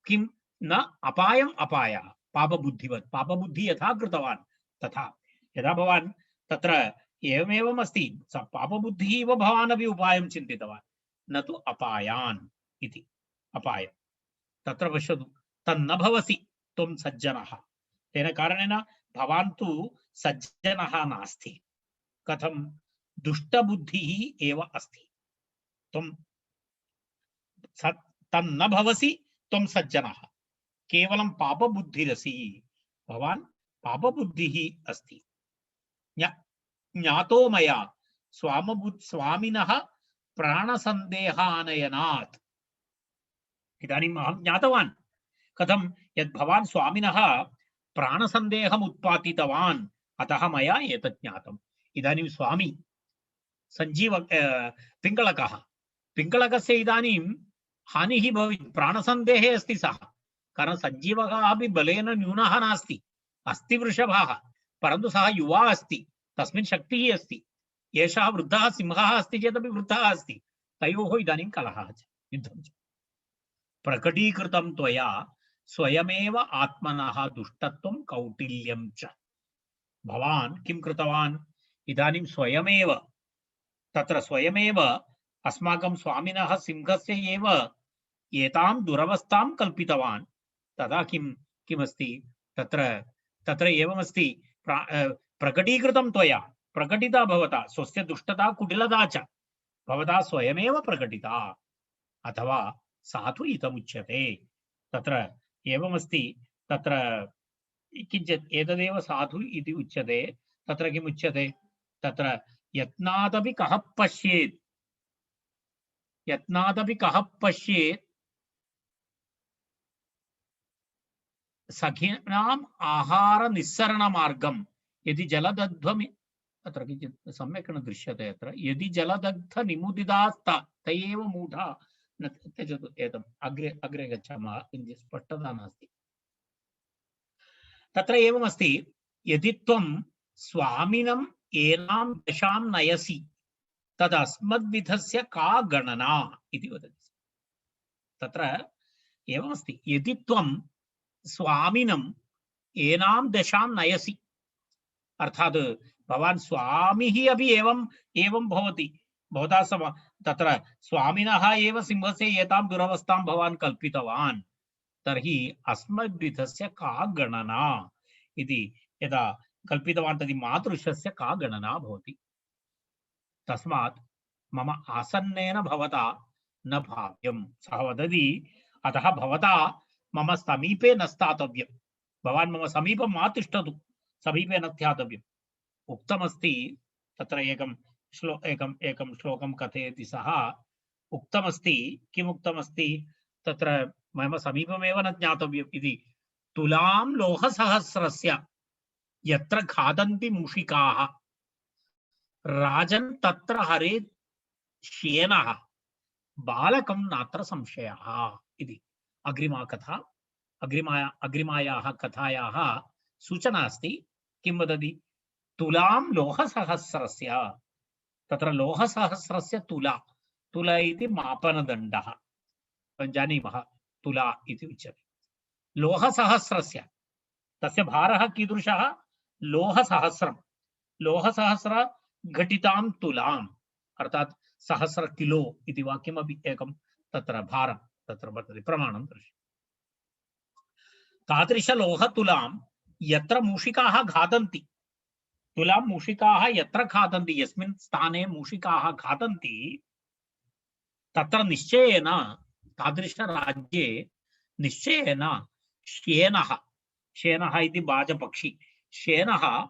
किं न अपायम् अपायः पापबुद्धिवत्, पापबुद्धि यथा कृतवान् तथा यदा भवान् तत्र एवमेवम् अस्ति, पापबुद्धिः इव भवान् अपि उपायं चिन्तितवान्, न तु अपायान् इति। अपाय तत्र पश्यतु, तन्न भवसि त्वं सज्जनः, तेन कारणेन भवान् तु सज्जनः नास्ति। कथं? दुष्टबुद्धिः एव अस्ति। त्वं तन्न भवसि त्वं सज्जनः, केवलं पापबुद्धिरसि, भवान् पापबुद्धिः अस्ति। ज्ञातो मया स्वामिनः प्राणसन्देहानयनात्। इदानीम् अहं ज्ञातवान् कथं यत् भवान् स्वामिनः प्राणसन्देहम् उत्पादितवान्, अतः मया एतत् ज्ञातम्। इदानीं स्वामी सञ्जीव पिङ्गळकः, पिङ्गळकस्य इदानीं हानिः भवेत्, प्राणसन्देहे अस्ति सः, कारण सञ्जीवकः अपि बलेन न्यूनः नास्ति, अस्ति वृषभः, परन्तु सः युवा अस्ति, तस्मिन् शक्तिः अस्ति। एषः वृद्धः सिंहः अस्ति चेदपि वृद्धः अस्ति, तयोः इदानीं कलहः च, युद्धं च। प्रकटीकृतं त्वया स्वयमेव आत्मनः दुष्टत्वं कौटिल्यं च। भवान् किं कृतवान्? इदानीं स्वयमेव तत्र स्वयमेव अस्माकं स्वामिनः सिंहस्य एव एतां दुरवस्थां कल्पितवान्। तदा किमस्ति तत्र तत्र एवमस्ति, प्रकटीकृतं त्वया, प्रकटिता भवता, स्वस्य दुष्टता कुटिलता च भवता स्वयमेव प्रकटिता, अथवा साधु इदमुच्यते। तत्र एवमस्ति, तत्र किञ्चित् एतदेव साधु इति उच्यते। तत्र किमुच्यते? तत्र यत्नादपि कः पश्येत्, यत्नादपि कः पश्येत् सखीनाम् आहार निस्सरण मार्गं यदि जलदग्ध्वम्, अत्र किञ्चित् सम्यक् न दृश्यते, अत्र यदि जलदग्ध निमुदितास्त तयेव मूढा न त्यजतु। एतम् अग्रे अग्रे गच्छामः, किञ्चित् स्पष्टता नास्ति। तत्र एवमस्ति, यदि त्वं स्वामिनम् एनां दशां नयसि तदस्मद्विधस्य का गणना इति वदति। तत्र एवमस्ति, यदि त्वं स्वामिनम् एनां दशां नयसि, अर्थात् भवान् स्वामिः अपि एवं भवति, भवता सम तत्र स्वामिनः एव सिंहस्य एतां दुरवस्थां भवान् कल्पितवान्, तर्हि अस्मद्विधस्य का गणना इति यदा कल्पितवान् तर्हि मातृशस्य का गणना भवति। तस्मात् मम आसन्नेन भवता न भाव्यं। सः वदति, अतः भवता मम समीपे न स्थातव्यं, भवान् मम समीपं मा तिष्ठतु, समीपे न ध्यातव्यम्। उक्तमस्ति तत्र एकं श्लोकं कथयति सः, उक्तमस्ति, किमुक्तमस्ति तत्र, मम समीपमेव न ज्ञातव्यम् इति। तुलां लोहसहस्रस्य यत्र खादन्ति मूषिकाः राजन् तत्र हरेत् श्येनः बालकं नात्र संशयः इति। अग्रिमा कथा, अग्रिमायाः कथायाः सूचना अस्ति। किं वदति? तुलां लोहसहस्रस्य, तत्र लोहसहस्रस्य तुला इति मापनदण्डः, जानीमः, तुला इति उच्यते। लोहसहस्रस्य तस्य भारः कीदृशः? लोहसहस्रं, लोहसहस्र घटितां तुलाम्, अर्थात् 1000 किलो इति वा किमपि एकं तत्र भारं तत्र वर्तते, प्रमाणं दृश्यते। तादृशलोहतुलां यत्र मूषिकाः खादन्ति, तुलां मूषिकाः यत्र खादन्ति, यस्मिन् स्थाने मूषिकाः खादन्ति, तत्र निश्चयेन, तादृशराज्ये निश्चयेन श्येनः, श्येनः इति बाजपक्षी, श्येनः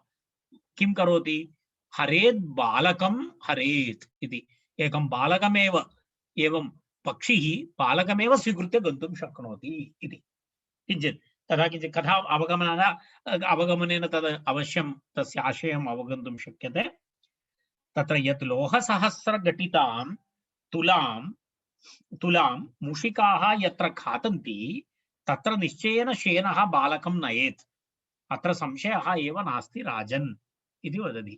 किं करोति? हरेत् बालकं हरेत् इति, एकं बालकमेव, एवं पक्षिः बालकमेव स्वीकृत्य गन्तुं शक्नोति इति। किञ्चित् तथा किञ्चित् कथा अवगमनेन तद् अवश्यं तस्य आशयम् अवगन्तुं शक्यते। तत्र यत् लोहसहस्रघटितां तुलां मूषिकाः यत्र खादन्ति तत्र निश्चयेन श्येनः बालकं नयेत्, अत्र संशयः एव नास्ति राजन् इति वदति।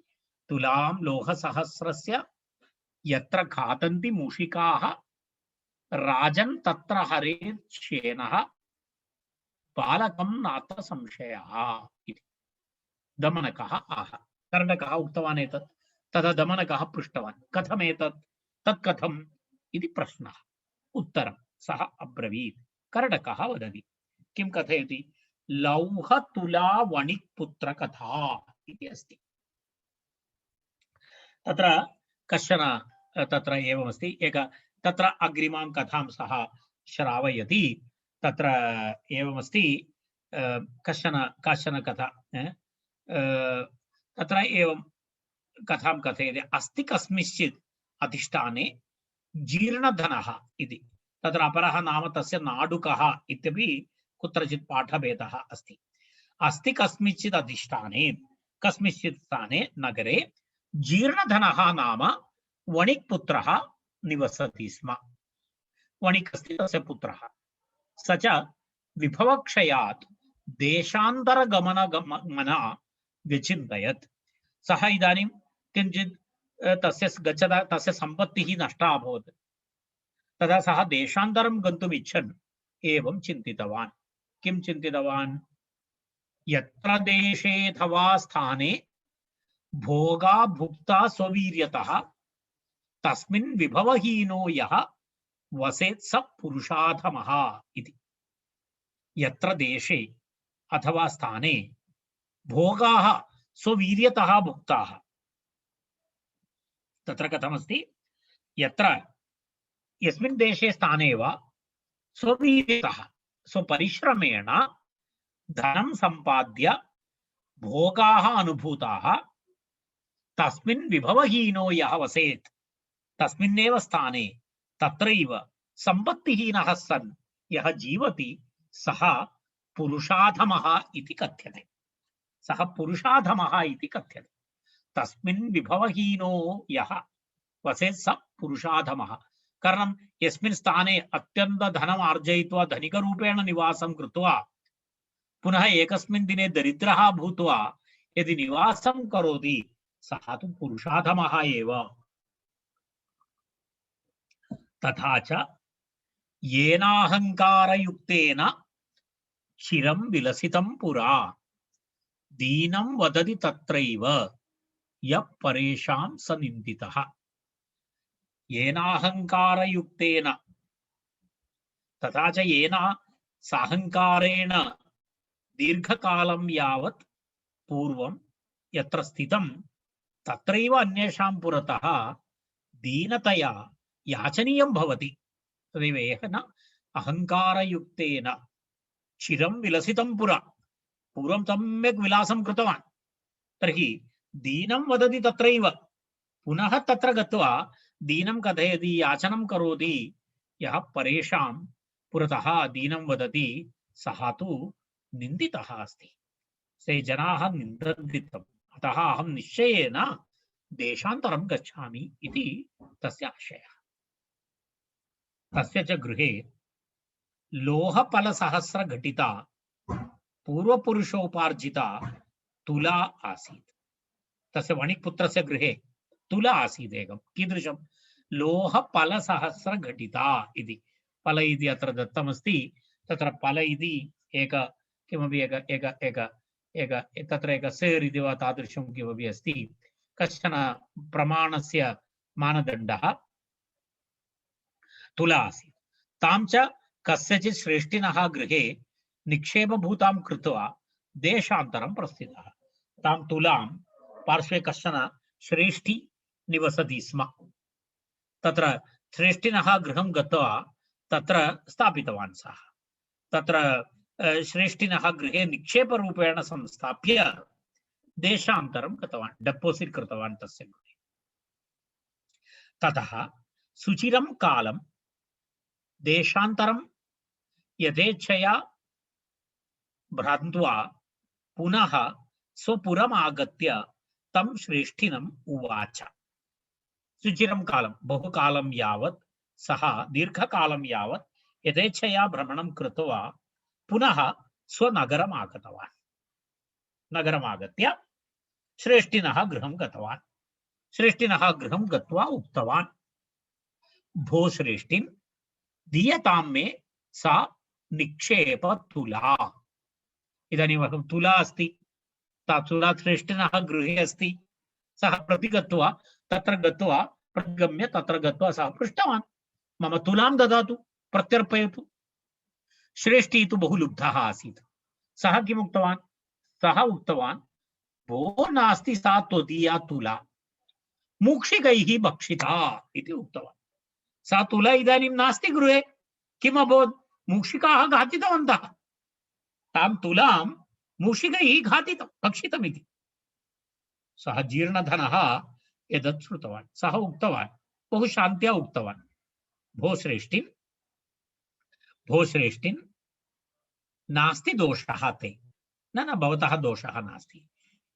तुलां लोहसहस्रस्य यत्र खादन्ति मूषिकाः राजन् तत्र हरेत् श्येनः बालकं नात्र संशयः इति। दमनकः आह। कर्णकः उक्तवान् एतत्। तदा दमनकः पृष्टवान् कथमेतत्, तत् कथम् इति प्रश्नः। उत्तरं सः अब्रवीत्। कर्णकः वदति, किं कथयति? लौहतुलावणिक्पुत्रकथा इति अस्ति। तत्र कश्चन तत्र एवमस्ति, तत्र अग्रिमां कथां सः श्रावयति। तत्र एवमस्ति, काचन कथा तत्र एवं कथां कथयति। अस्ति कस्मिंश्चित् अधिष्ठाने जीर्णधनः इति। तत्र अपरः नाम तस्य नाडुकः इत्यपि कुत्रचित् पाठभेदः अस्ति। अस्ति कस्मिंश्चित् अधिष्ठाने, कस्मिंश्चित् स्थाने नगरे जीर्णधनः नाम वणिक्पुत्रः निवसति स्म। वणिक् अस्ति तस्य पुत्रः। स च विभवक्षयात् देशान्तरगमना व्यचिन्तयत्। सः इदानीं किञ्चित् तस्य सम्पत्तिः नष्टा अभवत्। तदा सः देशान्तरं गन्तुम् इच्छन् एवं चिन्तितवान्। किं चिन्तितवान्? यत्र देशे अथवा स्थाने भोगा भुक्ता स्ववीर्यतः तस्मिन् विभवहीनो यः वसेत् स पुरुषाधमः इति। यत्र देशे अथवा स्थाने भोगाः स्ववीर्यतः भुक्ताः। तत्र कथमस्ति? यस्मिन् देशे स्थाने वा स्ववीर्यतः स्वपरिश्रमेण धनं सम्पाद्य भोगाः अनुभूताः तस्मिन् विभवहीनो यः वसेत्, तस्मिन्नेव स्थाने तत्रैव सम्पत्तिहीनः सन् यः जीवति सः पुरुषाधमः इति कथ्यते। सः पुरुषाधमः इति कथ्यते। तस्मिन् विभवहीनो यः वसेत् स पुरुषाधमः। कारणं यस्मिन् स्थाने अत्यन्त धनम् आर्जयित्वा धनिकरूपेण निवासं कृत्वा पुनः एकस्मिन् दिने दरिद्रः भूत्वा यदि निवासं करोति सः तु पुरुषाधमः एव। तथा च येनाहङ्कारयुक्तेन चिरं विलसितं पुरा दीनं वदति तत्रैव यः परेषां स निन्दितः। येनाहङ्कारयुक्तेन, तथा च येन साहङ्कारेण दीर्घकालं यावत् पूर्वं यत्र स्थितं तत्रैव अन्येषां पुरतः दीनतया याचनीयं भवति। तदेव येन अहङ्कारयुक्तेन चिरं विलसितं पुरा, पूर्वं सम्यक् विलासं कृतवान्, तर्हि दीनं वदति तत्रैव, पुनः तत्र गत्वा दीनं कथयति, याचनं करोति। यः परेषां पुरतः दीनं वदति सः तु निन्दितः अस्ति। ते जनाः निन्दन्ति तम्, अतः अहं निश्चयेन देशान्तरं गच्छामि इति तस्य आशयः। तस्य च गृहे लोहफलसहस्रघटिता पूर्वपुरुषोपार्जिता तुला आसीत्। तस्य वणिक्पुत्रस्य गृहे तुला आसीत् एकं। कीदृशं? लोहफलसहस्रघटिता इति। फल इति अत्र दत्तमस्ति। तत्र फल इति तत्र एक सेर् इति वा तादृशं किमपि अस्ति। कश्चन प्रमाणस्य मानदण्डः तुला आसीत्। तां च कस्यचित् श्रेष्ठिनः गृहे निक्षेपभूतां कृत्वा देशान्तरं प्रस्थितः। तां तुलां पार्श्वे कश्चन श्रेष्ठी निवसति स्म। तत्र श्रेष्ठिनः गृहं गत्वा तत्र स्थापितवान् सः। तत्र श्रेष्ठिनः गृहे निक्षेपरूपेण संस्थाप्य देशान्तरं गतवान्, डेपोसिट् कृतवान् तस्य गृहे। ततः सुचिरं कालं देशान्तरं यथेच्छया भ्रान्त्वा पुनः स्वपुरमागत्य तं श्रेष्ठिनम् उवाच। सुचिरं कालं, बहुकालं यावत् सः दीर्घकालं यावत् यथेच्छया भ्रमणं कृत्वा पुनः स्वनगरम् आगतवान्। नगरमागत्य श्रेष्ठिनः गृहं गतवान्। श्रेष्ठिनः गृहं गत्वा उक्तवान्, भो श्रेष्ठिन्, दीयतां मे सा निक्षेपतुला। इदानीम् अहं तुला अस्ति, सा तुला श्रेष्ठिनः गृहे अस्ति। सः प्रति गत्वा तत्र गत्वा प्रतिगम्य तत्र गत्वा सः पृष्टवान्, मम तुलां ददातु, प्रत्यर्पयतु। श्रेष्ठी तु बहु लुब्धः आसीत्। सः किम् उक्तवान्? सः उक्तवान्, भो नास्ति सा त्वदीया तुला, मूषिकैः भक्षिता इति उक्तवान्। सा तुला इदानीं नास्ति गृहे। किम् अभवत्? मूषिकाः घातितवन्तः। तां तुलां मूषिकैः भक्षितमिति। सः जीर्णधनः एतत् श्रुतवान्। सः उक्तवान्, बहु शान्त्या उक्तवान्, भो श्रेष्ठिन्, नास्ति दोषः ते। न भवतः दोषः नास्ति।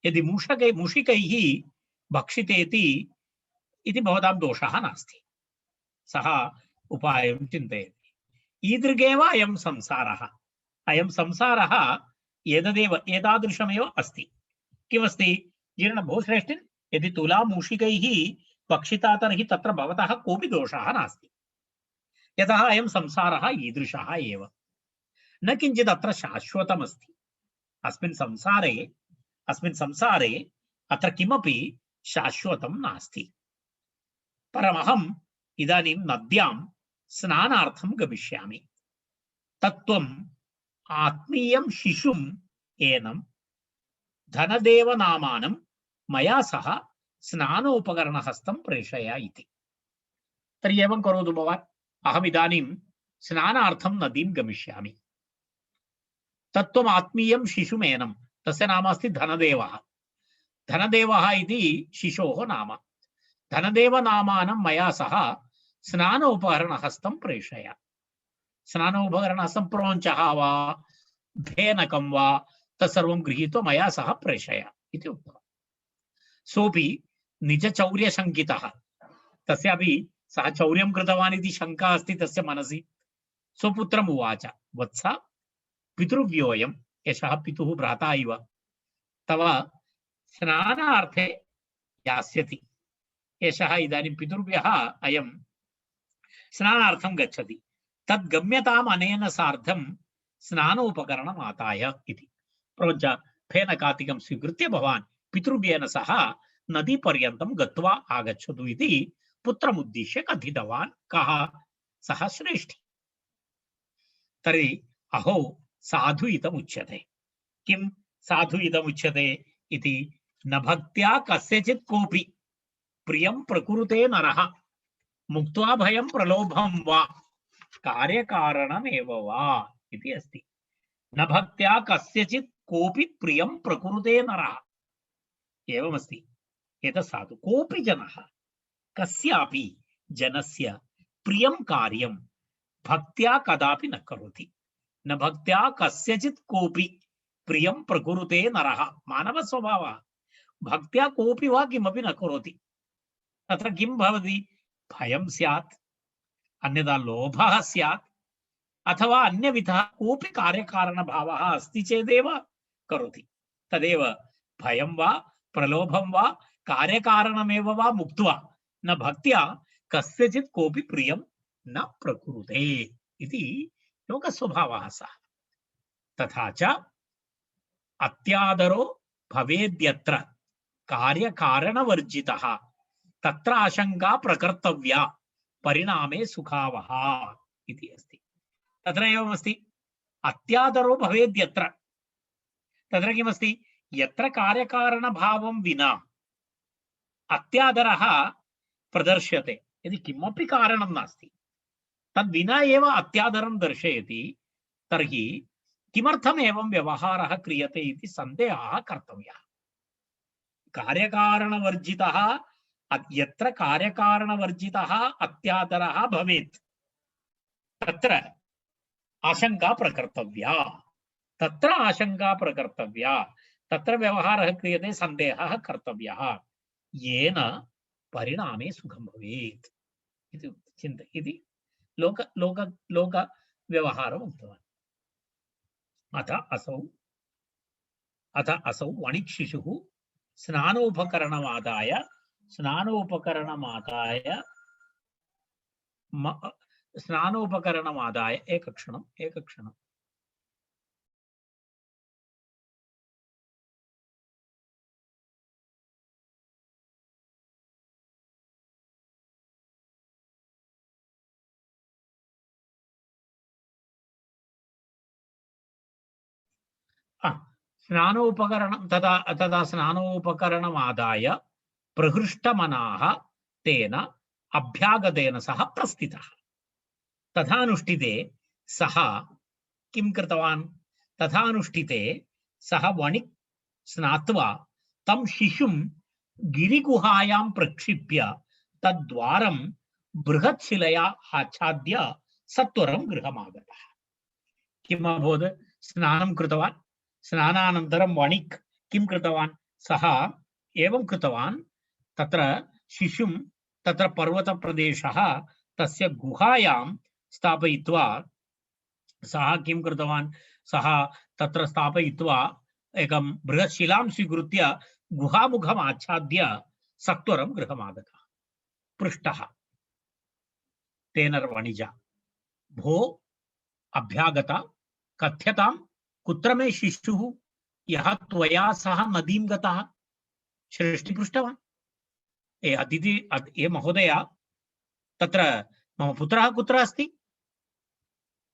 यदि मूषिकैः भक्षितेति इति भवतां दोषः नास्ति। सः उपायं चिन्तयति। ईदृगेव अयं संसारः। अयं संसारः एतदेव एतादृशमेव अस्ति। किमस्ति? जीर्ण भो श्रेष्ठिन्, यदि तुला मूषिकैः भक्षिता तर्हि तत्र भवतः कोऽपि दोषः नास्ति। यतः अयं संसारः ईदृशः एव, न किञ्चित् अत्र शाश्वतमस्ति। अस्मिन् संसारे अत्र किमपि शाश्वतं नास्ति। परमहम् इदानीं नद्यां स्नानार्थं गमिष्यामि। तत्त्वम् आत्मीयं शिशुम् एनं धनदेवनामानं मया सह स्नानोपकरणहस्तं प्रेषय इति। तर्हि एवं करोतु भवान्, अहमिदानीं स्नानार्थं नदीं गमिष्यामि। तत्त्वम् आत्मीयं शिशुमेनं, तस्य नाम अस्ति धनदेवः। धनदेवः इति शिशोः नाम। धनदेवनामानं मया सह स्नानोपकरणहस्तं प्रेषय। स्नानोपकरणहस्तं प्रोञ्चः वा भेनकं वा तत्सर्वं गृहीत्वा मया सह प्रेषय इति उक्तवान्। सोऽपि निजचौर्यशङ्कितः, तस्यापि सः चौर्यं कृतवान् इति शङ्का अस्ति तस्य मनसि। स्वपुत्रम् उवाच, वत्स, पितृव्योऽयम्, एषः पितुः भ्राता इव, तव स्नानार्थे यास्यति। एषः इदानीं पितृव्यः अयं स्नानार्थं गच्छति। तद् गम्यताम् अनेन सार्धं स्नानोपकरणमाताय इति। प्रोञ्च फेनकातिकं स्वीकृत्य भवान् पितृव्येन सह नदीपर्यन्तं गत्वा आगच्छतु इति पुत्रमुद्दिश्य कथितवान्। कः? सः श्रेष्ठी। तर्हि अहो साधु इदमुच्यते। किं साधु इदमुच्यते इति? न भक्त्या कस्यचित् कोऽपि प्रियं प्रकुरुते नरः मुक्त्वा भयं प्रलोभं वा कार्यकारणमेव वा इति अस्ति। न भक्त्या कस्यचित् कोऽपि प्रियं प्रकुरुते नरः, एवमस्ति। एतत् साधु। कोऽपि जनः कस्यापि जनस्य प्रियं कार्यं भक्त्या कदापि न करोति। न भक्त्या कस्यचित् कोऽपि प्रियं प्रकुरुते नरः, मानव स्वभावः। भक्त्या कोऽपि वा किमपि न करोति। तत्र किं भवति? भयं स्यात्, अन्यथा लोभः स्यात्, अथवा अन्यविधः कोऽपि कार्यकारणभावः अस्ति चेदेव करोति। तदेव भयं वा प्रलोभं वा कार्यकारणमेव वा मुक्त्वा न भक्त्या कस्यचित् कोऽपि प्रियं न प्रकुरुते इति लोकस्वभावः सः। तथा च अत्यादरो भवेद्यत्र कार्यकारणवर्जितः तत्र आशंका प्रकर्तव्या परिणामे सुखावहा इति अस्ति। तत्र एवमस्ति, अत्यादरो भवेद्यत्र, तत्र किमस्ति? यत्र कार्यकारणभावं विना अत्यादरः प्रदर्श्यते, यदि किमपि कारणं नास्ति तद्विना एव अत्यादरं दर्शयति, तर्हि किमर्थम् एवं व्यवहारः क्रियते इति सन्देहः कर्तव्यः। कार्यकारणवर्जितः, यत्र कार्यकारणवर्जितः अत्यादरः भवेत् तत्र आशंका प्रकर्तव्या। तत्र आशंका प्रकर्तव्या, तत्र व्यवहारः क्रियते, सन्देहः कर्तव्यः, येन परिणामे सुखं भवेत् इति चिन्तयति लोक व्यवहारम् उक्तवान्। अथ असौ वणिक्शिशुः स्नानोपकरणमादाय एकक्षणम् स्नानोपकरणं तदा स्नानोपकरणमादाय प्रहृष्टमनाः तेन अभ्यागतेन सह प्रस्थितः। तथानुष्ठिते सः किं कृतवान्? तथानुष्ठिते सः वणिक् स्नात्वा तं शिशुं गिरिगुहायां प्रक्षिप्य तद्वारं बृहत्शिलया आच्छाद्य सत्वरं गृहमागतः। किम् अभवत्? स्नानं कृतवान्। स्नानानन्तरं वणिक् किं कृतवान्? सः एवं कृतवान्, तत्र शिशुं तत्र पर्वतप्रदेशः तस्य गुहायां स्थापयित्वा सः किं कृतवान्? सः तत्र स्थापयित्वा एकं बृहत्शिलां स्वीकृत्य गुहामुखम् आच्छाद्य सत्वरं गृहमागतः। पृष्टः तेन वणिजा, भो अभ्यागता कथ्यतां कुत्र मे शिशुः यः त्वया सह नदीं गतः? श्रेष्ठी पृष्टवान्, ए अतिथि, ए महोदय, तत्र मम पुत्रः कुत्र अस्ति?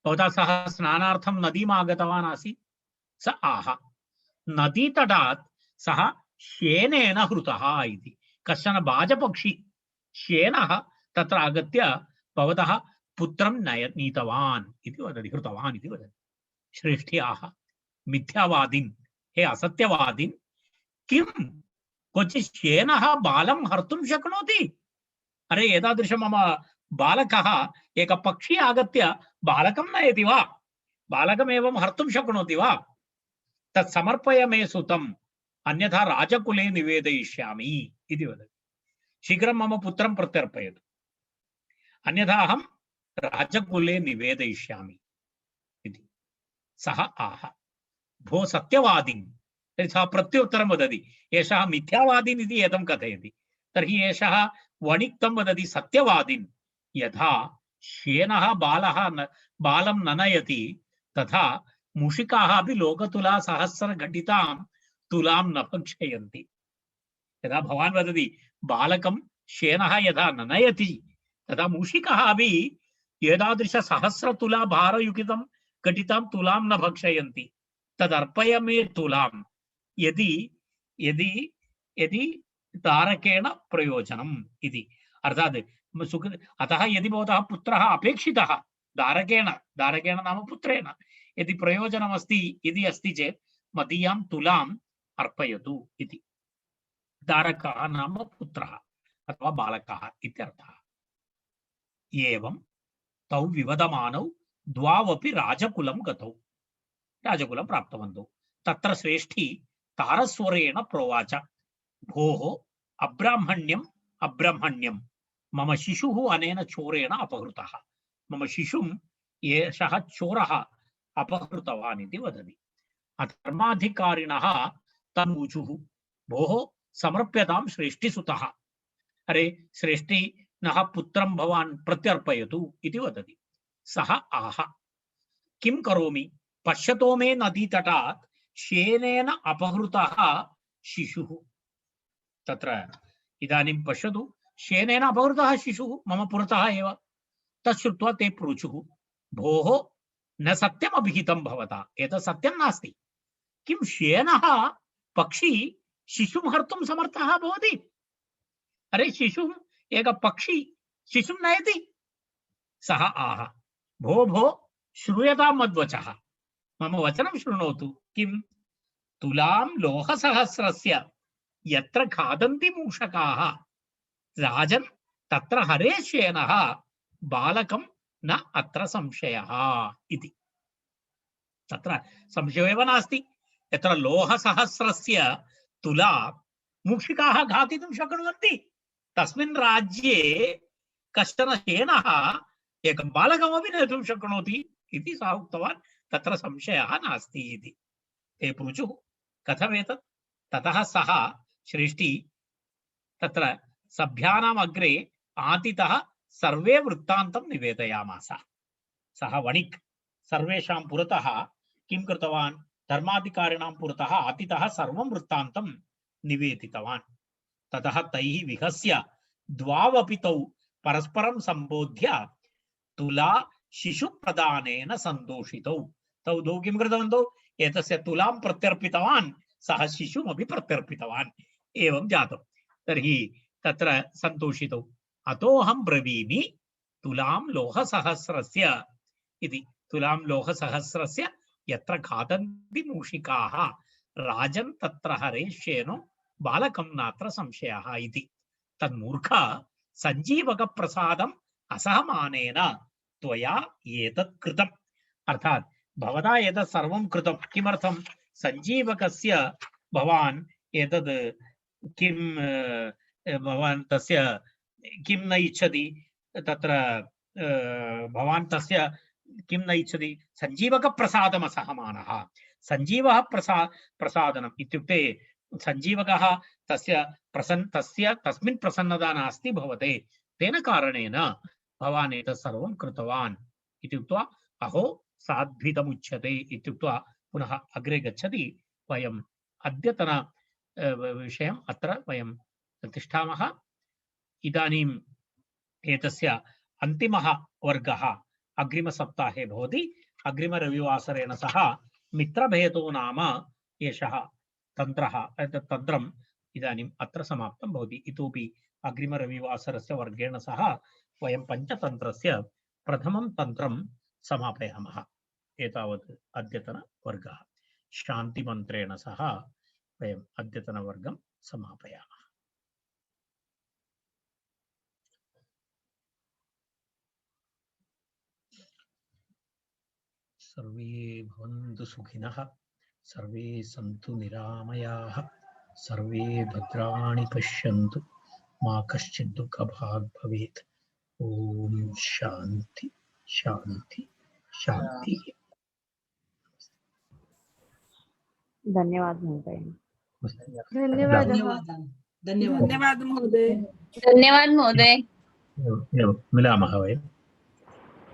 भवता सह स्नानार्थं नदीम् आगतवान् आसीत्। स आह नदीतटात् सः श्येनेन हृतः इति। कश्चन बाजपक्षी श्येनः तत्र आगत्य भवतः पुत्रं नीतवान् इति वदति, हृतवान् इति वदति। श्रेष्ठ्याः मिथ्यावादिन्, हे असत्यवादिन्, किं क्वचित् श्येनः बालं हर्तुं शक्नोति? अरे एतादृश मम बालकः एक पक्षी आगत्य बालकं नयति वा? बालकम् एवं हर्तुं शक्नोति वा? तत् समर्पय मे सुतम्, अन्यथा राजकुले निवेदयिष्यामि इति वदति। शीघ्रं मम पुत्रं प्रत्यर्पयतु, अन्यथा अहं राजकुले निवेदयिष्यामि इति। सः आह भो सत्यवादिन्, सः प्रत्युत्तरं वदति, एषः मिथ्यावादिन् इति एतं कथयति। तर्हि एषः वणिक्तं वदति सत्यवादिन्, यथा श्येनः बालं न नयति तथा मूषिकाः अपि लोकतुला सहस्रघटितां तुलां न भक्षयन्ति। यदा भवान् वदति बालकं श्येनः यथा न नयति तथा मूषिकाः अपि एतादृश सहस्रतुला भारयुक्तं घटितां तुलां न भक्षयन्ति। तदर्पय मे तुलां यदि यदि यदि तारकेण प्रयोजनम् इति। अर्थात् अतः यदि भवतः पुत्रः अपेक्षितः दारकेण नाम पुत्रेण यदि प्रयोजनमस्ति यदि अस्ति चेत् मदीयां तुलाम् अर्पयतु इति। दारकः नाम पुत्रः अथवा बालकः इत्यर्थः। एवं तौ विवदमानौ द्वावपि राजकुलं गतौ, राजकुलं प्राप्तवन्तौ। तत्र श्रेष्ठी तारस्वरेण प्रोवाच, भोः अब्राह्मण्यम् अब्राह्मण्यम्, मम शिशुः अनेन चोरेण अपहृतः। मम शिशुं एषः चोरः अपहृतवान् इति वदति। धर्माधिकारिणः तमूचुः, भोः समर्प्यतां श्रेष्ठिसुतः। अरे श्रेष्ठिनः पुत्रं भवान् प्रत्यर्पयतु इति वदति। सः आह किं करोमि? पश्यतो मे नदीतटात् श्येनेन अपहृतः शिशुः। तत्र इदानीं पश्यतु, श्येनेन अपहृतः शिशुः मम पुरतः एव। तच्छ्रुत्वा ते प्रोचुः, भोः न सत्यम् अभिहितं भवता, एतत् सत्यं नास्ति। किं श्येनः पक्षी शिशुं हर्तुं समर्थः भवति? अरे शिशुं एक पक्षी शिशुं नयति। सः आह भो भो श्रूयतां मद्वचः, मम वचनं शृणोतु। किं? तुलां लोहसहस्रस्य यत्र खादन्ति मूषकाः राजन् तत्र हरे श्येनः बालकं न अत्र संशयः इति। तत्र संशयो एव नास्ति। यत्र लोहसहस्रस्य तुला मूषिकाः घातितुं शक्नुवन्ति, तस्मिन् राज्ये कश्चन श्येनः एकं बालकमपि नेतुं शक्नोति इति सः उक्तवान्। तत्र संशयः नास्ति इति। ते पृचुः, कथमेतत्? ततः सः श्रेष्ठी तत्र सभ्यानाम् अग्रे आतितः सर्वे वृत्तान्तं निवेदयामास। सः वणिक् सर्वेषां पुरतः किं कृतवान्? धर्माधिकारिणां पुरतः आतितः सर्वं वृत्तान्तं निवेदितवान्। ततः तैः विहस्य द्वावपि तौ परस्परं सम्बोध्य तुला शिशुप्रदानेन सन्तोषितौ। तौ द्वौ किं कृतवन्तौ? एतस्य तुलां प्रत्यर्पितवान्, सः शिशुमपि प्रत्यर्पितवान्। एवं जातं। तर्हि तत्र सन्तोषितौ। अतोऽहं ब्रवीमि तुलां लोहसहस्रस्य इति। तुलां लोहसहस्रस्य यत्र खादन्ति मूषिकाः राजन् तत्र हरेष्येनो बालकं नात्र संशयः इति। तन्मूर्ख सञ्जीवकप्रसादम् असहमानेन त्वया एतत् कृतम्। अर्थात् भवता एतत् सर्वं कृतं। किमर्थं? सञ्जीवकस्य भवान् एतद् किं भवान् तस्य किं न इच्छति? तत्र भवान् तस्य किं न इच्छति? सञ्जीवकप्रसादमसहमानः। सञ्जीवः प्रसादनम् इत्युक्ते सञ्जीवकः तस्य तस्मिन् प्रसन्नता नास्ति भवते, तेन कारणेन भवान् एतत् सर्वं कृतवान् इति उक्त्वा अहो साध्वितमुच्यते इत्युक्त्वा पुनः अग्रे गच्छति। वयम् अद्यतन विषयम् अत्र वयं तिष्ठामः। इदानीम् एतस्य अन्तिमः वर्गः अग्रिमसप्ताहे भवति। अग्रिमरविवासरेण सह मित्रभेदो नाम एषः तन्त्रः, एतत् तन्त्रम् इदानीम् अत्र समाप्तं भवति। इतोपि अग्रिमरविवासरस्य वर्गेण सह वयं पञ्चतन्त्रस्य प्रथमं तन्त्रं समापयामः। एतावत् अद्यतनवर्गः। शान्तिमन्त्रेण सह वयम् अद्यतनवर्गं समापयामः। सर्वे भवन्तु सुखिनः, सर्वे सन्तु निरामयाः, सर्वे भद्राणि पश्यन्तु, मा कश्चित् दुःखभाग् भवेत्। ओम शांति शांति शांति। धन्यवाद महोदय। धन्यवाद महोदय। धन्यवाद महोदय। मिलामः वयम्।